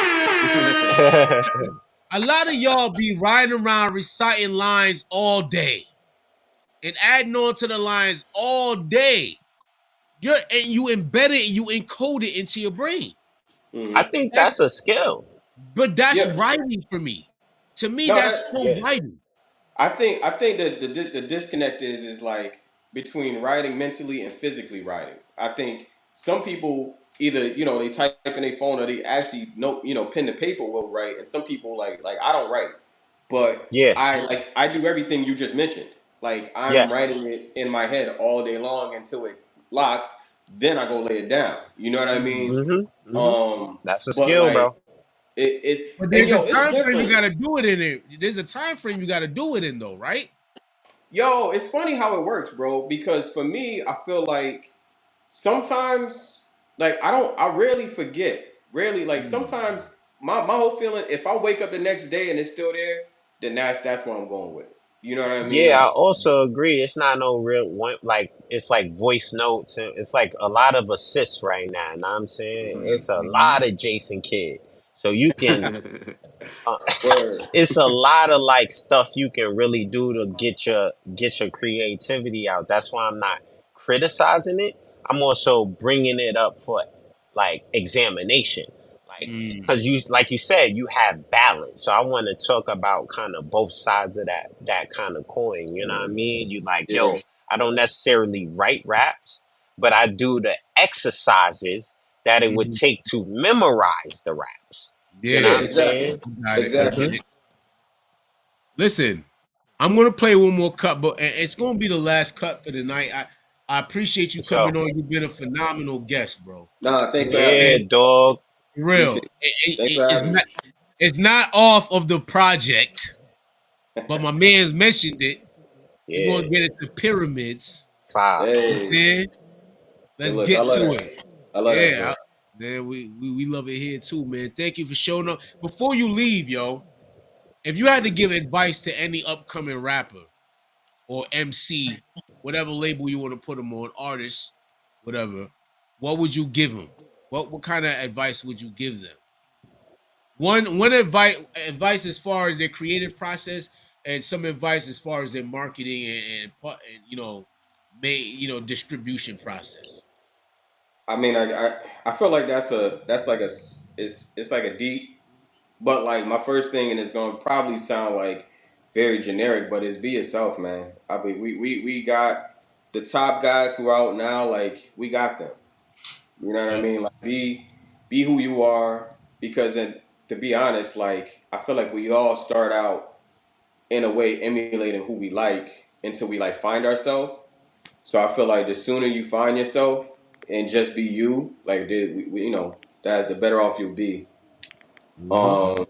A lot of y'all be riding around reciting lines all day and adding on to the lines all day. You embed it and you encode it into your brain. I mhm. think That, that's a skill. but that's Yeah. writing for me. To me, No, that's that still Yeah. writing. I think that the disconnect is like between writing mentally and physically writing. I think some people either they type in their phone or they actually know pen to paper will write, and some people like I don't write, but Yeah. I do everything you just mentioned. Like I'm Yes. writing it in my head all day long until it locks. Then I go lay it down. You know what I mean? Mm-hmm. Mm-hmm. That's a But skill, like bro. it's But and there's a yo, it's time frame you different. got to do it in it. There's a time frame you got to do it in, though, right? Yo, it's funny how it works, bro. Because for me, I feel like sometimes, like I rarely forget. Rarely, like sometimes my whole feeling. If I wake up the next day and it's still there, then that's what I'm going with. You know what I Yeah, I mean? also agree. It's not no real one like it's like voice notes and it's like a lot of assists right now. Know what I'm saying? It's a lot of Jason Kidd. So you can uh, Word. it's a lot of like stuff you can really do to get your creativity out. That's why I'm not criticizing it. I'm also bringing it up for like examination, like because you like you said you have balance. So I want to talk about kind of both sides of that kind of coin. You know what I mean? You like Yeah. yo, I don't necessarily write raps, but I do the exercises that it would take to memorize the raps. You know Yeah. what Yeah, I'm Exactly. saying? got it. I Exactly. get it. Listen, I'm gonna play one more cut, but it's gonna be the last cut for the night. I appreciate you For coming sure. on. You've been a phenomenal guest, bro. Nah. Thanks You know for what I'm having Yeah, me. saying? dog. For Appreciate real. it. Thanks for It's having me. not off of the project, but my man's mentioned it. We're Yeah, gonna get into pyramids. five. Hey. Then Hey, let's look, I get love to that. it. I love that Yeah, joint. man, we love it here too, man. Thank you for showing up. Before you leave, yo, if you had to give advice to any upcoming rapper or MC, whatever label you want to put them on, artist, whatever, what would you give them? What kind of advice would you give them? One advice as far as their creative process, and some advice as far as their marketing and distribution process. I mean, I feel like that's like it's like a deep, but like my first thing, and it's gonna probably sound like very generic, but it's be yourself, man. I mean, we got the top guys who are out now, like we got them. You know what I Yep. mean? Like be who you are, because to be honest, like I feel like we all start out in a way emulating who we like until we like find ourselves. So I feel like the sooner you find yourself and just be you, like that the better off you'll be. Hmm. Um,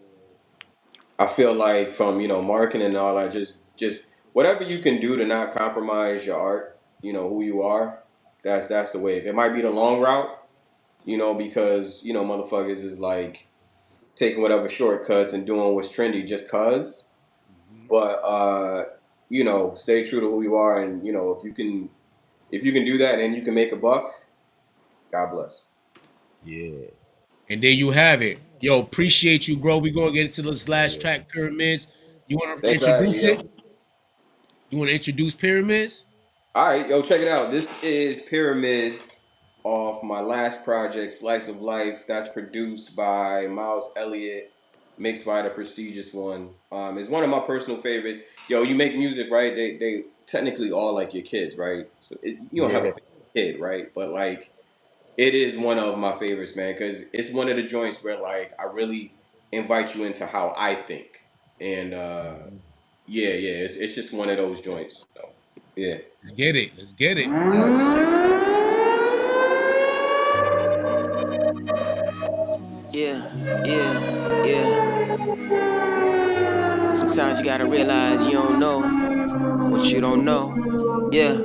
I feel like from marketing and all that, just whatever you can do to not compromise your art, who you are. That's the way. It might be the long route, because motherfuckers is like taking whatever shortcuts and doing what's trendy just cause. But stay true to who you are, and if you can do that and you can make a buck, God bless. Yeah. And there you have it. Yo, appreciate you, bro. We gonna get into this last Yeah. track, Pyramids. You wanna Thanks for having me, introduce it? yo. You wanna introduce Pyramids? All right, yo, check it out. This is Pyramids off my last project, Slice of Life. That's produced by Miles Elliott, mixed by the prestigious one. It's one of my personal favorites. Yo, you make music, right? They technically all like your kids, right? So you don't have a Yeah. favorite kid, right? But like, it is one of my favorites, man, because it's one of the joints where like I really invite you into how I think, and yeah, it's just one of those joints. So, yeah. Let's get it. Let's get it. Yeah, yeah, yeah. Sometimes you gotta realize you don't know what you don't know. Yeah.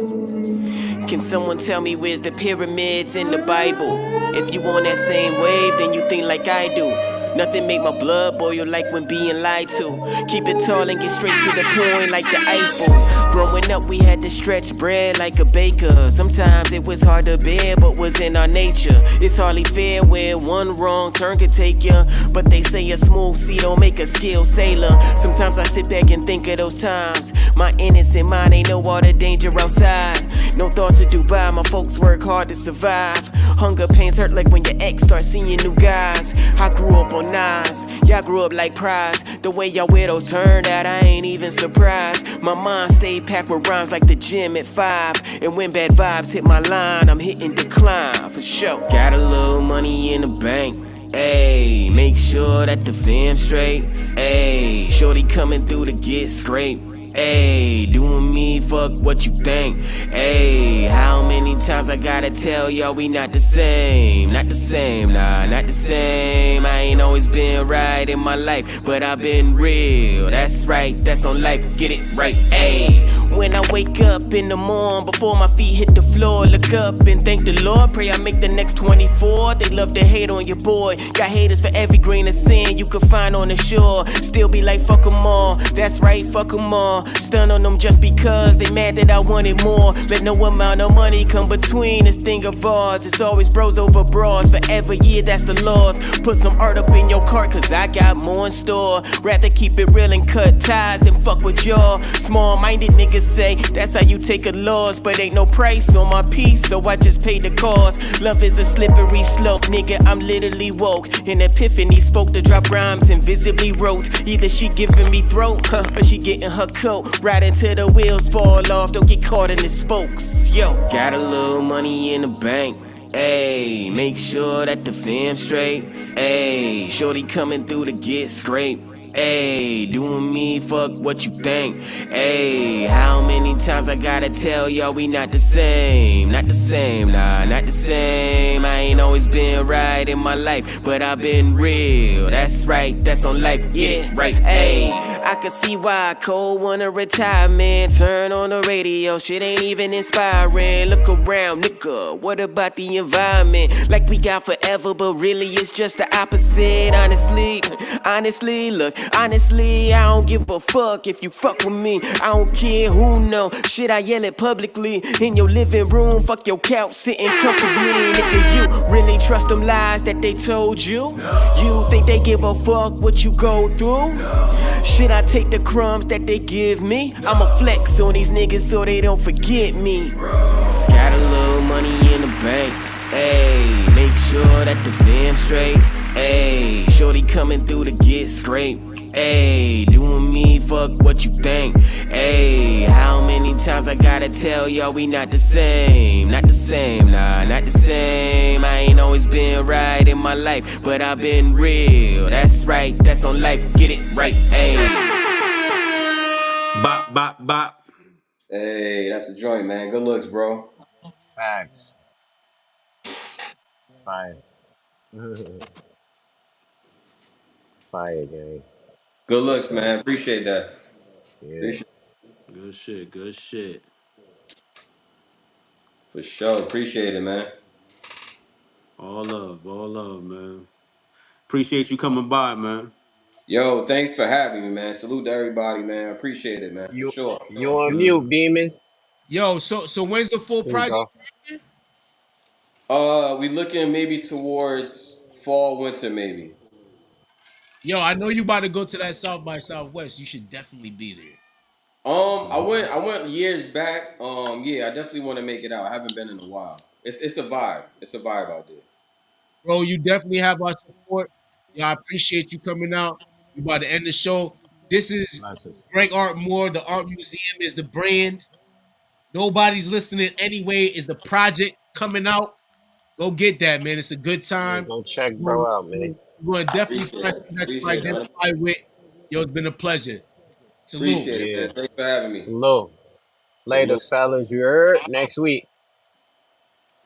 Can someone tell me where's the pyramids in the Bible? If you on that same wave, then you think like I do. Nothing make my blood boil like when being lied to. Keep it tall and get straight to the point like the Eiffel. Growing up, we had to stretch bread like a baker. Sometimes it was hard to bear, but was in our nature. It's hardly fair where one wrong turn could take ya. But they say a smooth sea don't make a skilled sailor. Sometimes I sit back and think of those times. My innocent mind ain't know all the danger outside. No thoughts of Dubai, my folks work hard to survive. Hunger pains hurt like when your ex starts seeing new guys. I grew up on Nas, y'all grew up like prize. The way y'all widows turned out, I ain't even surprised. My mind stayed packed with rhymes like the gym at 5. And when bad vibes hit my line, I'm hitting decline for sure. Got a little money in the bank. Ayy, make sure that the fam straight. Ayy, shorty coming through to get scraped. Ayy, doing me, fuck what you think. Ayy, how many times I gotta tell y'all we not the same? Not the same, nah, not the same. I ain't always been right in my life, but I've been real. That's right, that's on life, get it right, ayy. When I wake up in the morning, before my feet hit the floor, look up and thank the Lord. Pray I make the next 24. They love to hate on your boy. Got haters for every grain of sand you could find on the shore. Still be like, fuck 'em all. That's right, fuck 'em all. Stun on them just because they mad that I wanted more. Let no amount of money come between this thing of ours. It's always bros over bras. Forever, yeah, that's the laws. Put some art up in your cart, cause I got more in store. Rather keep it real and cut ties than fuck with y'all. Small-minded niggas say that's how you take a loss, but ain't no price on my peace, so I just pay the cost. Love is a slippery slope, nigga, I'm literally woke. An epiphany spoke to drop rhymes and visibly wrote. Either she giving me throat, or she getting her coat. Right until the wheels fall off, don't get caught in the spokes. Yo, got a little money in the bank. Ayy, make sure that the fam straight. Ayy, shorty coming through to get scraped. Ayy, doing me, fuck what you think. Ayy, how many times I gotta tell y'all we not the same? Not the same, nah, not the same. I ain't always been right in my life, but I've been real. That's right, that's on life, yeah, right, ayy. I can see why Cole wanna retire, man. Turn on the radio, shit ain't even inspiring. Look around, nigga, what about the environment? Like we got forever, but really it's just the opposite. Honestly, look, honestly, I don't give a fuck if you fuck with me. I don't care who know. Shit, I yell it publicly. In your living room, fuck your couch, sitting comfortably. Nigga, you really trust them lies that they told you? You think they give a fuck what you go through? Should I take the crumbs that they give me? I'ma flex on these niggas so they don't forget me. Got a little money in the bank. Ayy, make sure that the fam straight. Ayy, shorty coming through to get scraped. Ayy, doing me, fuck what you think. Ayy, how many times I gotta tell y'all we not the same? Not the same, nah, not the same. I ain't always been right in my life, but I've been real. That's right, that's on life, get it right, ayy. Bop, bop, bop. Hey, that's a joint, man. Good looks, bro. Facts. Fire. Fire, gang. Good Yes, looks, sir. man. Appreciate that. Yeah. Appreciate Good shit, good shit. For sure. Appreciate it, man. All love, man. Appreciate you coming by, man. Yo, thanks for having me, man. Salute to everybody, man. Appreciate it, man. For You sure. you on Uh, mute, Beeman. Yo, so when's the full Here you project? go. We looking maybe towards fall, winter, maybe. Yo, I know you about to go to that South by Southwest. You should definitely be there. I went years back. Yeah, I definitely want to make it out. I haven't been in a while. It's a vibe. It's a vibe out there. Bro, you definitely have our support. Yeah, I appreciate you coming out. We about to end the show. This is Blessings. Greg Artmore. The Art Museum is the brand. Nobody's listening anyway. Is the project coming out? Go get that, man. It's a good Yeah, time. go check bro out, man. You're going to definitely Appreciate find it. something that you Appreciate it. identify with. Yo, it's been a pleasure. Salute. Appreciate it, Yeah. man. Thanks for having me. Salute. Later, Salute. fellas. You heard? Next week.